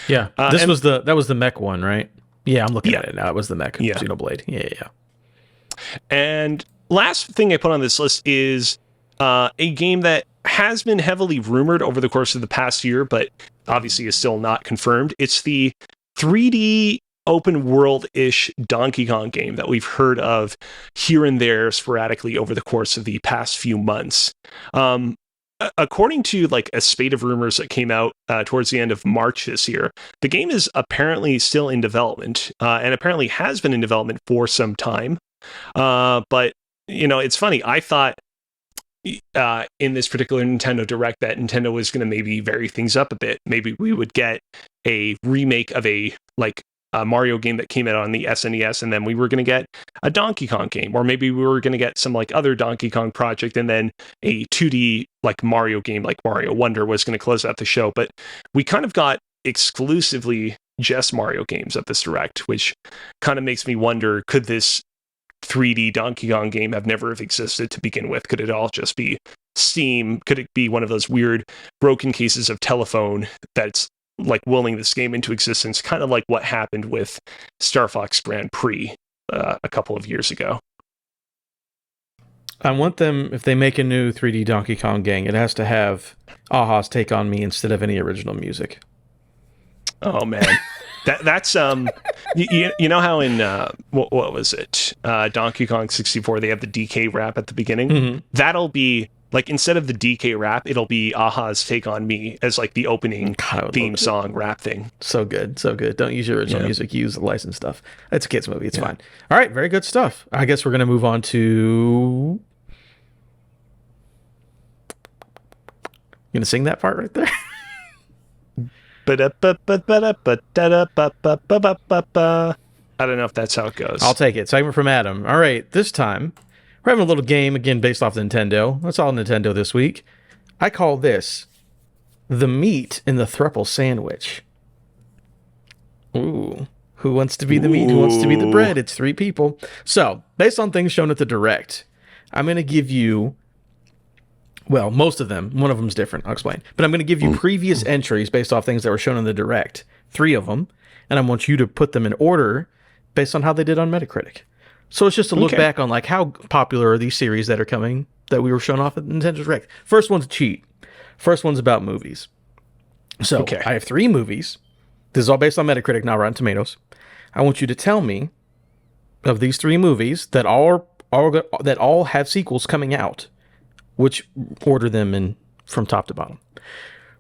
yeah, that was the mech one, right? Yeah, I'm looking at it now. It was the mech Xenoblade. Yeah. And last thing I put on this list is a game that has been heavily rumored over the course of the past year, but obviously is still not confirmed. It's the 3D open world-ish Donkey Kong game that we've heard of here and there sporadically over the course of the past few months. According to a spate of rumors that came out towards the end of March this year, the game is apparently still in development, and apparently has been in development for some time. But it's funny. I thought in this particular Nintendo Direct that Nintendo was going to maybe vary things up a bit. Maybe we would get a remake of a Mario game that came out on the SNES, and then we were going to get a Donkey Kong game, or maybe we were going to get some other Donkey Kong project, and then a 2D Mario game like Mario Wonder was going to close out the show. But we kind of got exclusively just Mario games at this Direct, which kind of makes me wonder, could this 3D Donkey Kong game have never have existed to begin with? Could it all just be Steam? Could it be one of those weird broken cases of telephone that's like willing this game into existence, kind of like what happened with Star Fox Grand Prix a couple of years ago. I want them, if they make a new 3D Donkey Kong game, it has to have Aha's Take on Me instead of any original music. Oh man, that's you know how in what was it, Donkey Kong 64, they have the DK rap at the beginning. Mm-hmm. That'll be like, instead of the DK rap, it'll be Aha's Take on Me as like the opening theme song rap thing. So good. Don't use your original music, use the licensed stuff. It's a kids movie, it's fine. All right, very good stuff. I guess we're gonna move on to, you gonna sing that part right there? I don't know if that's how it goes. I'll take it. Segment from Adam. All right, this time we're having a little game, again, based off Nintendo. That's all Nintendo this week. I call this the meat in the thruple sandwich. Ooh. Who wants to be the meat? Who wants to be the bread? It's 3 people. So, based on things shown at the Direct, I'm going to give you, well, most of them. One of them's different. I'll explain. But I'm going to give you previous entries based off things that were shown in the Direct. 3 of them. And I want you to put them in order based on how they did on Metacritic. So it's just to look back on like how popular are these series that are coming that we were shown off at Nintendo Direct. First one's cheat. First one's about movies. So I have 3 movies. This is all based on Metacritic, not Rotten Tomatoes. I want you to tell me, of these 3 movies that all have sequels coming out, which order them in from top to bottom.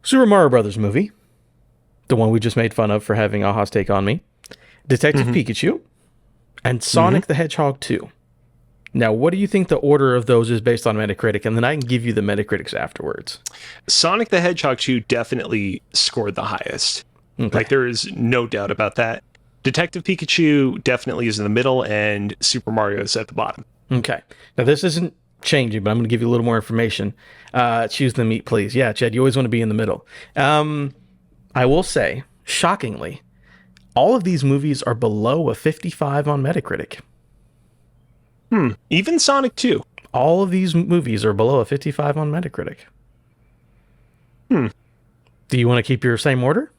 Super Mario Brothers movie, the one we just made fun of for having Aha's Take on Me, Detective Pikachu, and Sonic the Hedgehog 2. Now, what do you think the order of those is based on Metacritic? And then I can give you the Metacritics afterwards. Sonic the Hedgehog 2 definitely scored the highest. Okay. Like, there is no doubt about that. Detective Pikachu definitely is in the middle, and Super Mario is at the bottom. Okay. Now, this isn't changing, but I'm going to give you a little more information. Choose the meat, please. Yeah, Chad, you always want to be in the middle. I will say, shockingly, all of these movies are below a 55 on Metacritic. Even Sonic 2. All of these movies are below a 55 on Metacritic. Do you want to keep your same order?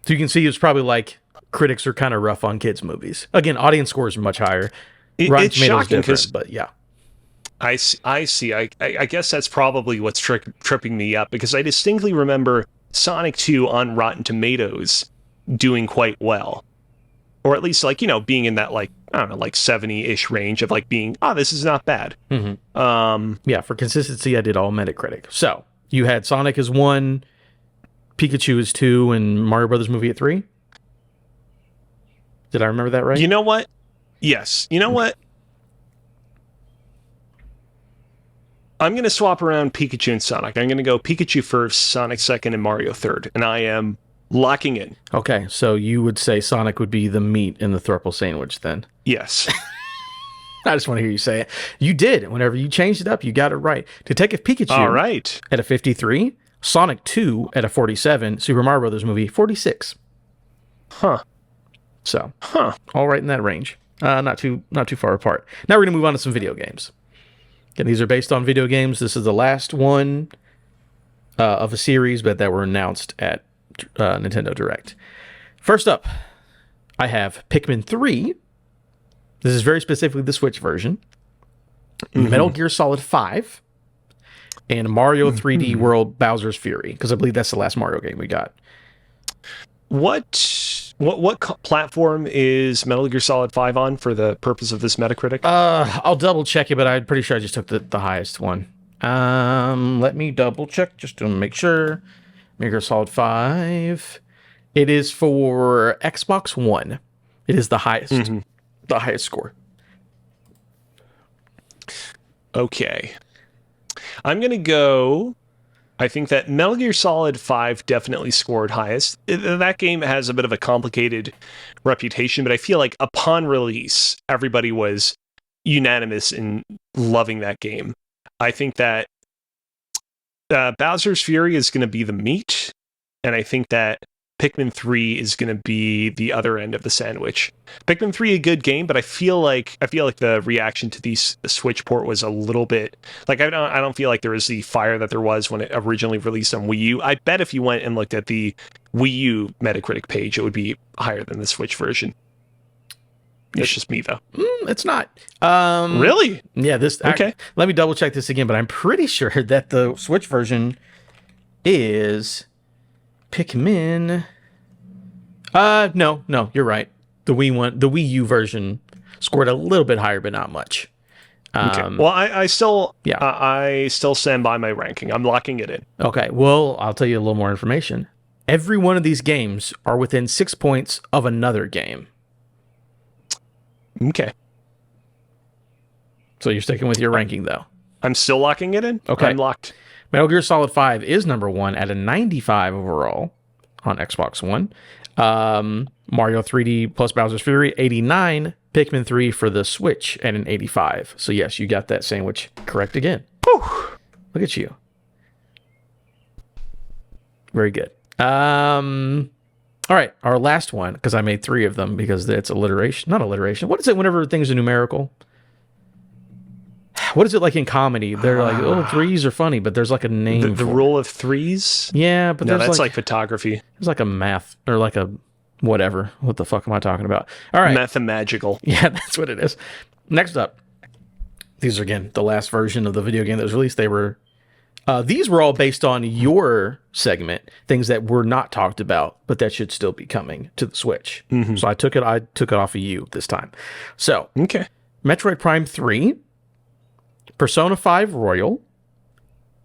So you can see it's probably like critics are kind of rough on kids' movies. Again, audience scores are much higher. It's shocking because, but yeah. I see. I guess that's probably what's tripping me up, because I distinctly remember Sonic 2 on Rotten Tomatoes doing quite well. Or at least, like, you know, being in that, like, I don't know, like 70-ish range of like being, this is not bad. Yeah, for consistency, I did all Metacritic. So you had Sonic as 1, Pikachu is 2, and Mario Brothers movie at 3? Did I remember that right? You know what? Yes. You know what? I'm going to swap around Pikachu and Sonic. I'm going to go Pikachu first, Sonic second, and Mario third. And I am locking in. Okay, so you would say Sonic would be the meat in the thruple sandwich then? Yes. I just want to hear you say it. You did. Whenever you changed it up, you got it right. Detective Pikachu all right. At a 53, Sonic 2 at a 47, Super Mario Brothers movie 46. So, all right in that range. Not too far apart. Now we're going to move on to some video games. Again, these are based on video games. This is the last one of a series, but that were announced at Nintendo Direct. First up, I have Pikmin 3. This is very specifically the Switch version. Metal Gear Solid 5. And Mario 3D World Bowser's Fury, because I believe that's the last Mario game we got. What platform is Metal Gear Solid 5 on for the purpose of this Metacritic? I'll double check it, but I'm pretty sure I just took the highest one. Let me double check just to make sure. Metal Gear Solid 5. It is for Xbox One. It is the highest. The highest score. Okay. I'm going to go... I think that Metal Gear Solid 5 definitely scored highest. That game has a bit of a complicated reputation, but I feel like upon release, everybody was unanimous in loving that game. I think that Bowser's Fury is going to be the meat, and I think that Pikmin 3 is going to be the other end of the sandwich. Pikmin 3 a good game, but I feel like the reaction to the Switch port was a little bit like I don't feel like there was the fire that there was when it originally released on Wii U. I bet if you went and looked at the Wii U Metacritic page, it would be higher than the Switch version. It's just me though. It's not. Really? Yeah. Okay. Let me double check this again, but I'm pretty sure that the Switch version is Pikmin. No, you're right. The Wii U version scored a little bit higher, but not much. Okay. Well, I still stand by my ranking. I'm locking it in. Okay. Well, I'll tell you a little more information. Every one of these games are within 6 points of another game. Okay. So you're sticking with your ranking, though. I'm still locking it in. Okay. I'm locked. Metal Gear Solid 5 is number 1 at a 95 overall on Xbox One. Mario 3D plus Bowser's Fury, 89. Pikmin 3 for the Switch at an 85. So yes, you got that sandwich correct again. Whew. Look at you. Very good. All right, our last one, because I made 3 of them because it's alliteration. Not alliteration. What is it whenever things are numerical? What is it like in comedy? They're like, oh, 3s are funny, but there's like a name. The rule of 3s? Yeah, but no, that's like photography. There's like a math or like a whatever. What the fuck am I talking about? All right. Mathemagical. Yeah, that's what it is. Next up. These are, again, the last version of the video game that was released. These were all based on your segment, things that were not talked about, but that should still be coming to the Switch. Mm-hmm. So I took it off of you this time. So, okay. Metroid Prime 3, Persona 5 Royal,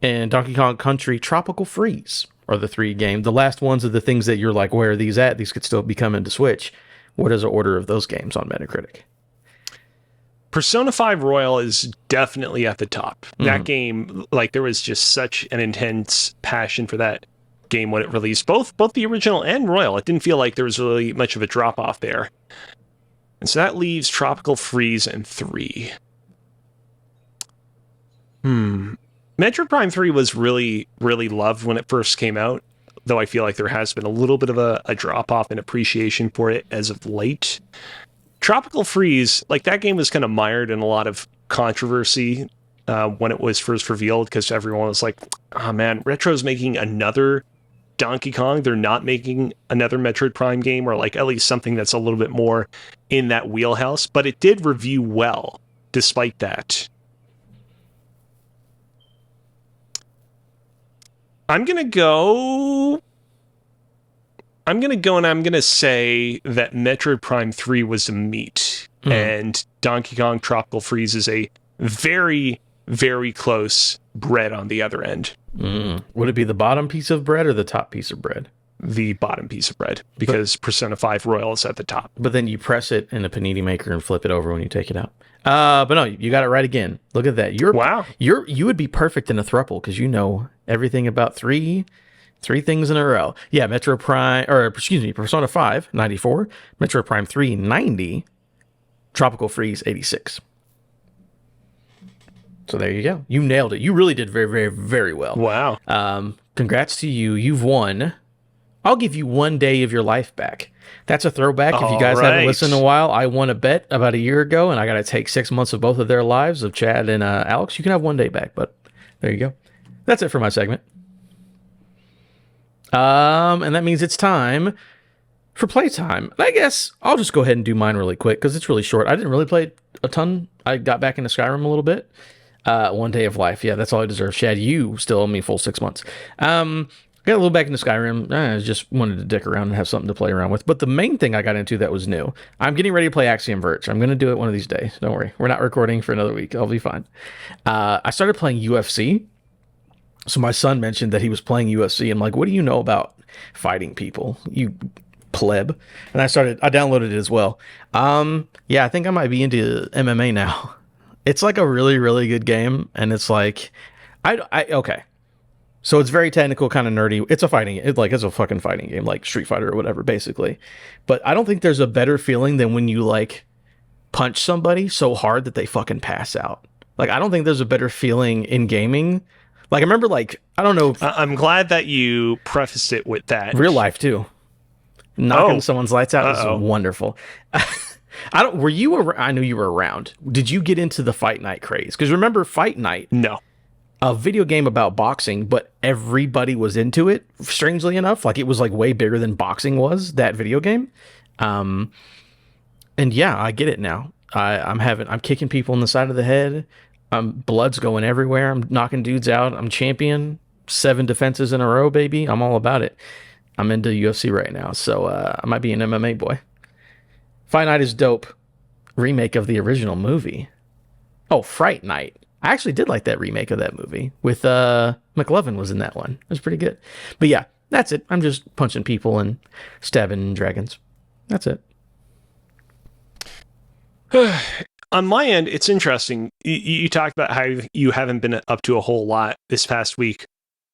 and Donkey Kong Country Tropical Freeze are the 3 games. The last ones are the things that you're like, where are these at? These could still be coming to Switch. What is the order of those games on Metacritic? Persona 5 Royal is definitely at the top. Mm-hmm. That game, like, there was just such an intense passion for that game when it released. Both the original and Royal. It didn't feel like there was really much of a drop-off there. And so that leaves Tropical Freeze and 3. Metroid Prime 3 was really, really loved when it first came out, though I feel like there has been a little bit of a drop-off in appreciation for it as of late. Tropical Freeze, like, that game was kind of mired in a lot of controversy when it was first revealed, because everyone was like, oh man, Retro's making another Donkey Kong. They're not making another Metroid Prime game, or like at least something that's a little bit more in that wheelhouse. But it did review well, despite that. I'm going to go and I'm going to say that Metroid Prime 3 was a meat, and Donkey Kong Tropical Freeze is a very, very close bread on the other end. Would it be the bottom piece of bread or the top piece of bread? The bottom piece of bread, because Persona 5 Royal is at the top. But then you press it in a panini maker and flip it over when you take it out. But no, you got it right again. Look at that. Wow. You would be perfect in a thruple because you know everything about three things in a row. Yeah, Persona 5, 94, Metroid Prime 3, 90, Tropical Freeze, 86. So there you go. You nailed it. You really did very, very, very well. Wow. Congrats to you. You've won. I'll give you 1 day of your life back. That's a throwback. If you guys haven't listened in a while, I won a bet about a year ago, and I got to take 6 months of both of their lives, of Chad and Alex. You can have 1 day back, but there you go. That's it for my segment. And that means it's time for playtime. And I guess I'll just go ahead and do mine really quick because it's really short. I didn't really play a ton. I got back into Skyrim a little bit. 1 day of life. Yeah, that's all I deserve. Chad, you still owe me full 6 months. Got a little back into Skyrim. I just wanted to dick around and have something to play around with. But the main thing I got into that was new, I'm getting ready to play Axiom Verge. I'm going to do it one of these days. Don't worry. We're not recording for another week. I'll be fine. I started playing UFC. So my son mentioned that he was playing UFC. I'm like, what do you know about fighting people, you pleb? And I downloaded it as well. Yeah, I think I might be into MMA now. It's like a really, really good game. And it's like, okay. So it's very technical, kind of nerdy. It's a fighting, it's a fucking fighting game, like Street Fighter or whatever, basically. But I don't think there's a better feeling than when you like punch somebody so hard that they fucking pass out. Like, I don't think there's a better feeling in gaming. Like, I remember, like, I don't know. I'm glad that you prefaced it with that. Real life too. Knocking someone's lights out is uh-oh. wonderful. I don't. Were you? I knew you were around. Did you get into the Fight Night craze? Because remember, Fight Night, No. a video game about boxing, but everybody was into it. Strangely enough, like it was like way bigger than boxing was. That video game. And yeah, I get it now. I'm kicking people in the side of the head. Blood's going everywhere. I'm knocking dudes out. I'm champion. 7 defenses in a row, baby. I'm all about it. I'm into UFC right now, so I might be an MMA boy. Fight Night is dope. Remake of the original movie. Oh, Fright Night. I actually did like that remake of that movie with McLovin was in that one. It was pretty good. But yeah, that's it. I'm just punching people and stabbing dragons. That's it. On my end, it's interesting. You talked about how you haven't been up to a whole lot this past week.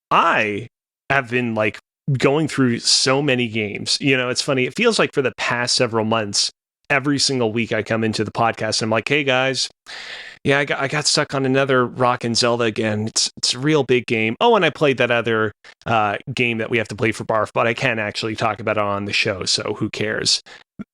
I have been like going through so many games. You know, it's funny. It feels like for the past several months, every single week I come into the podcast and I'm like, hey guys, yeah, I got stuck on another Rockin' Zelda again. It's a real big game. Oh, and I played that other game that we have to play for Barf, but I can't actually talk about it on the show, so who cares?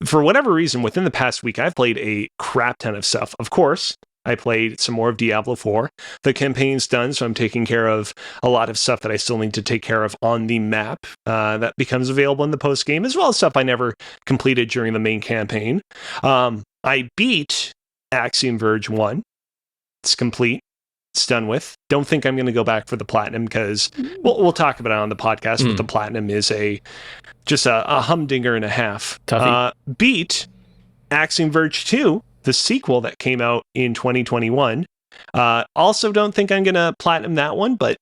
For whatever reason, within the past week, I've played a crap ton of stuff. Of course, I played some more of Diablo 4. The campaign's done, so I'm taking care of a lot of stuff that I still need to take care of on the map that becomes available in the post-game, as well as stuff I never completed during the main campaign. I beat Axiom Verge 1. It's complete. It's done with. Don't think I'm going to go back for the platinum because we'll talk about it on the podcast, but the platinum is just a humdinger and a half. Beat Axiom Verge 2, the sequel that came out in 2021. Also don't think I'm going to platinum that one, but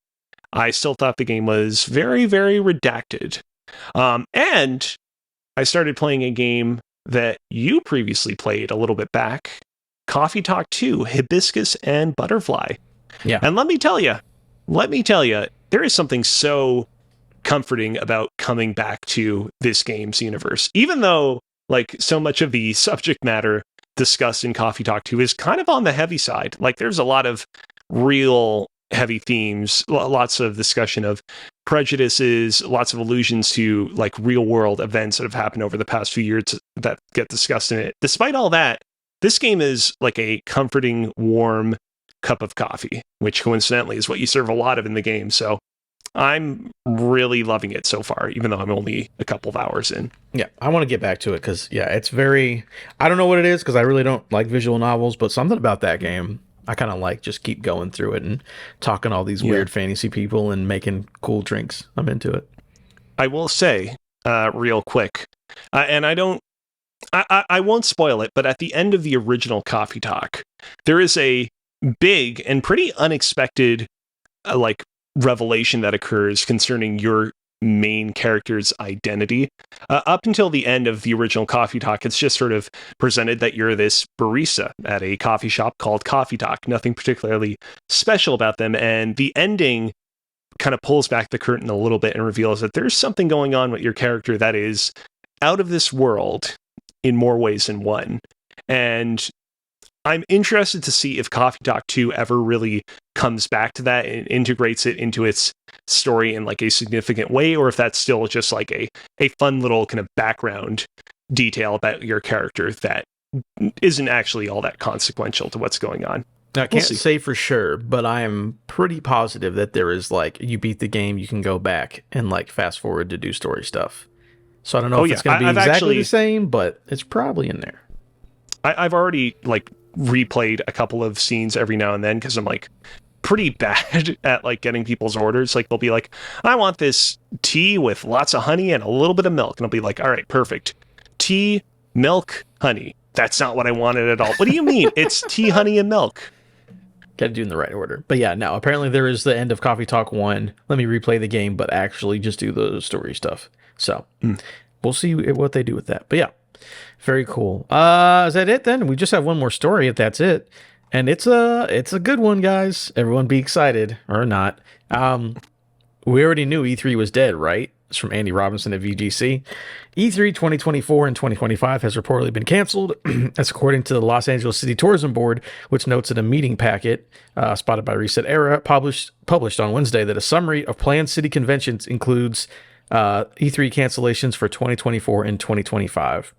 I still thought the game was very, very redacted. And I started playing a game that you previously played a little bit back, Coffee Talk 2, Hibiscus and Butterfly. Yeah. And let me tell you, there is something so comforting about coming back to this game's universe. Even though, like, so much of the subject matter discussed in Coffee Talk 2 is kind of on the heavy side. Like, there's a lot of real heavy themes, lots of discussion of prejudices, lots of allusions to, like, real-world events that have happened over the past few years that get discussed in it. Despite all that, this game is like a comforting, warm cup of coffee, which coincidentally is what you serve a lot of in the game. So I'm really loving it so far, even though I'm only a couple of hours in. Yeah, I want to get back to it because, yeah, it's very... I don't know what it is because I really don't like visual novels, but something about that game, I kind of like just keep going through it and talking to all these weird fantasy people and making cool drinks. I'm into it. I will say, real quick, and I won't spoil it, but at the end of the original Coffee Talk, there is a big and pretty unexpected revelation that occurs concerning your main character's identity. Up until the end of the original Coffee Talk, it's just sort of presented that you're this barista at a coffee shop called Coffee Talk. Nothing particularly special about them. And the ending kind of pulls back the curtain a little bit and reveals that there's something going on with your character that is out of this world in more ways than one. And I'm interested to see if Coffee Talk 2 ever really comes back to that and integrates it into its story in like a significant way, or if that's still just like a fun little kind of background detail about your character that isn't actually all that consequential to what's going on. Now, I can't say for sure, but I am pretty positive that there is like, you beat the game, you can go back and like fast forward to do story stuff. So I don't know if it's going to be exactly the same, but it's probably in there. I've already like replayed a couple of scenes every now and then because I'm like pretty bad at like getting people's orders. Like they'll be like, I want this tea with lots of honey and a little bit of milk. And I'll be like, all right, perfect. Tea, milk, honey. That's not what I wanted at all. What do you mean? It's tea, honey, and milk. Got to do in the right order. But yeah, no, apparently there is the end of Coffee Talk 1. Let me replay the game, but actually just do the story stuff. So we'll see what they do with that. But yeah, very cool. Is that it then? We just have one more story if that's it. And it's a good one, guys. Everyone be excited or not. We already knew E3 was dead, right? It's from Andy Robinson at VGC. E3 2024 and 2025 has reportedly been canceled. That's according to the Los Angeles City Tourism Board, which notes in a meeting packet spotted by Reset Era, published on Wednesday, that a summary of planned city conventions includes E3 cancellations for 2024 and 2025.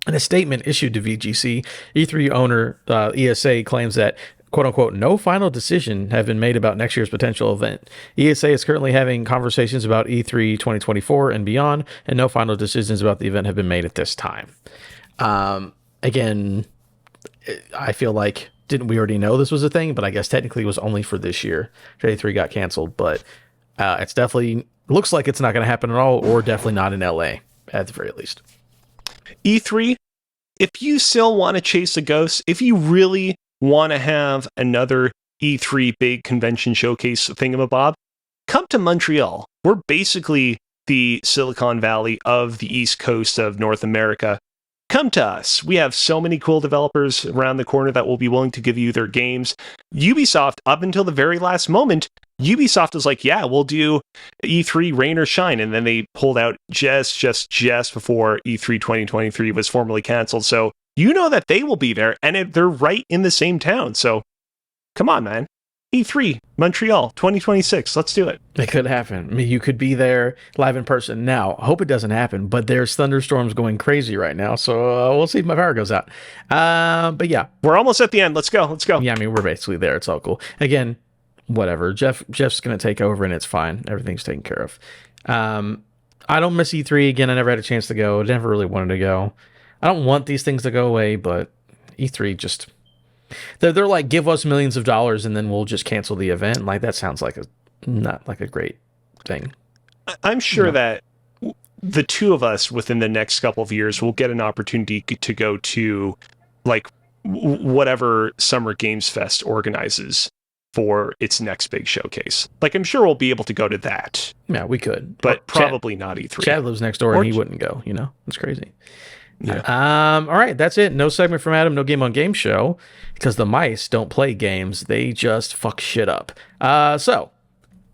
In a statement issued to VGC, E3 owner ESA claims that, quote unquote, no final decision have been made about next year's potential event. ESA is currently having conversations about E3 2024 and beyond, and no final decisions about the event have been made at this time. Again, I feel like, didn't we already know this was a thing? But I guess technically it was only for this year. J3 got canceled, but it's definitely looks like it's not going to happen at all, or definitely not in LA at the very least. E3, if you still want to chase a ghost, if you really want to have another E3 big convention showcase thingamabob, come to Montreal. We're basically the Silicon Valley of the East Coast of North America. Come to us. We have so many cool developers around the corner that will be willing to give you their games. Ubisoft, up until the very last moment, Ubisoft was like, yeah, we'll do E3 rain or shine. And then they pulled out just before E3 2023 was formally canceled. So you know that they will be there, and they're right in the same town. So come on, man. E3, Montreal, 2026. Let's do it. It could happen. I mean, you could be there live in person. Now, I hope it doesn't happen, but there's thunderstorms going crazy right now. So we'll see if my power goes out. But yeah. We're almost at the end. Let's go. Yeah, I mean, we're basically there. It's all cool. Again, whatever. Jeff's going to take over, and it's fine. Everything's taken care of. I don't miss E3. Again, I never had a chance to go. I never really wanted to go. I don't want these things to go away, but E3 just... They're like, give us millions of dollars and then we'll just cancel the event. Like, that sounds like not like a great thing. I'm sure that the two of us within the next couple of years will get an opportunity to go to like whatever Summer Games Fest organizes for its next big showcase. Like, I'm sure we'll be able to go to that. Yeah, we could, but probably not E3. Chad lives next door and he wouldn't go. You know, it's crazy. Yeah. All right, that's it. No segment from Adam, no game on game show, because the mice don't play games. They just fuck shit up. So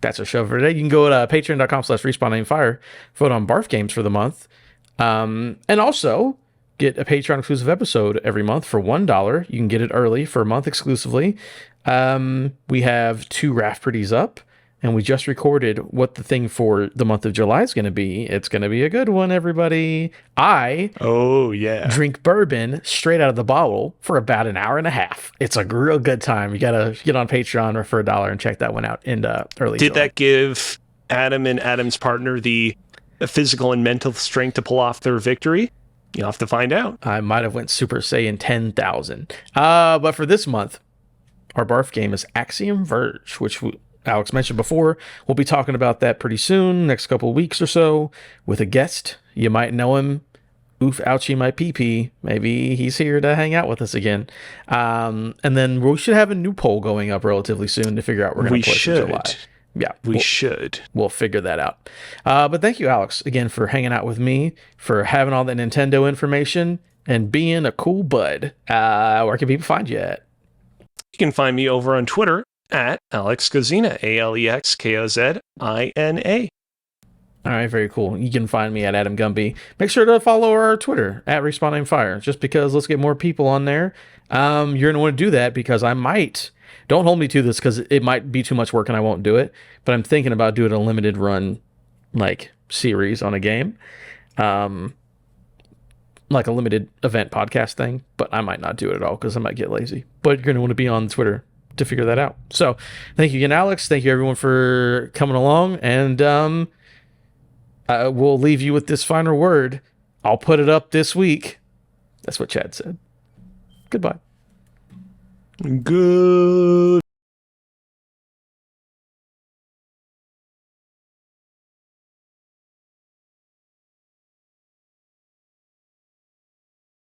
that's our show for today. You can go to patreon.com/respawn-aim-fire, vote on barf games for the month. And also get a Patreon exclusive episode every month for $1. You can get it early for a month exclusively. We have 2 RAF pretties up. And we just recorded what the thing for the month of July is going to be. It's going to be a good one, everybody. Drink bourbon straight out of the bottle for about an hour and a half. It's a real good time. You got to get on Patreon or for $1 and check that one out in early Did July. That give Adam and Adam's partner the physical and mental strength to pull off their victory? You'll have to find out. I might have went Super Saiyan 10,000. But for this month, our barf game is Axiom Verge, which Alex mentioned before. We'll be talking about that pretty soon, next couple of weeks or so, with a guest. You might know him. Oof, ouchie, my pee-pee. Maybe he's here to hang out with us again. And then we should have a new poll going up relatively soon to figure out we're going to push in July. Yeah, we should. We'll figure that out. But thank you, Alex, again, for hanging out with me, for having all the Nintendo information, and being a cool bud. Where can people find you at? You can find me over on Twitter at Alex Kozina, AlexKozina. All right, very cool. You can find me at Adam Gumby. Make sure to follow our Twitter at Respawn-Aim-Fire, just because let's get more people on there. You're going to want to do that because I might, don't hold me to this because it might be too much work and I won't do it, but I'm thinking about doing a limited run like series on a game. Like a limited event podcast thing, but I might not do it at all because I might get lazy. But you're going to want to be on Twitter to figure that out. So thank you again, Alex. Thank you everyone for coming along, and we'll leave you with this final word. I'll put it up this week. That's what Chad said. Goodbye. Good.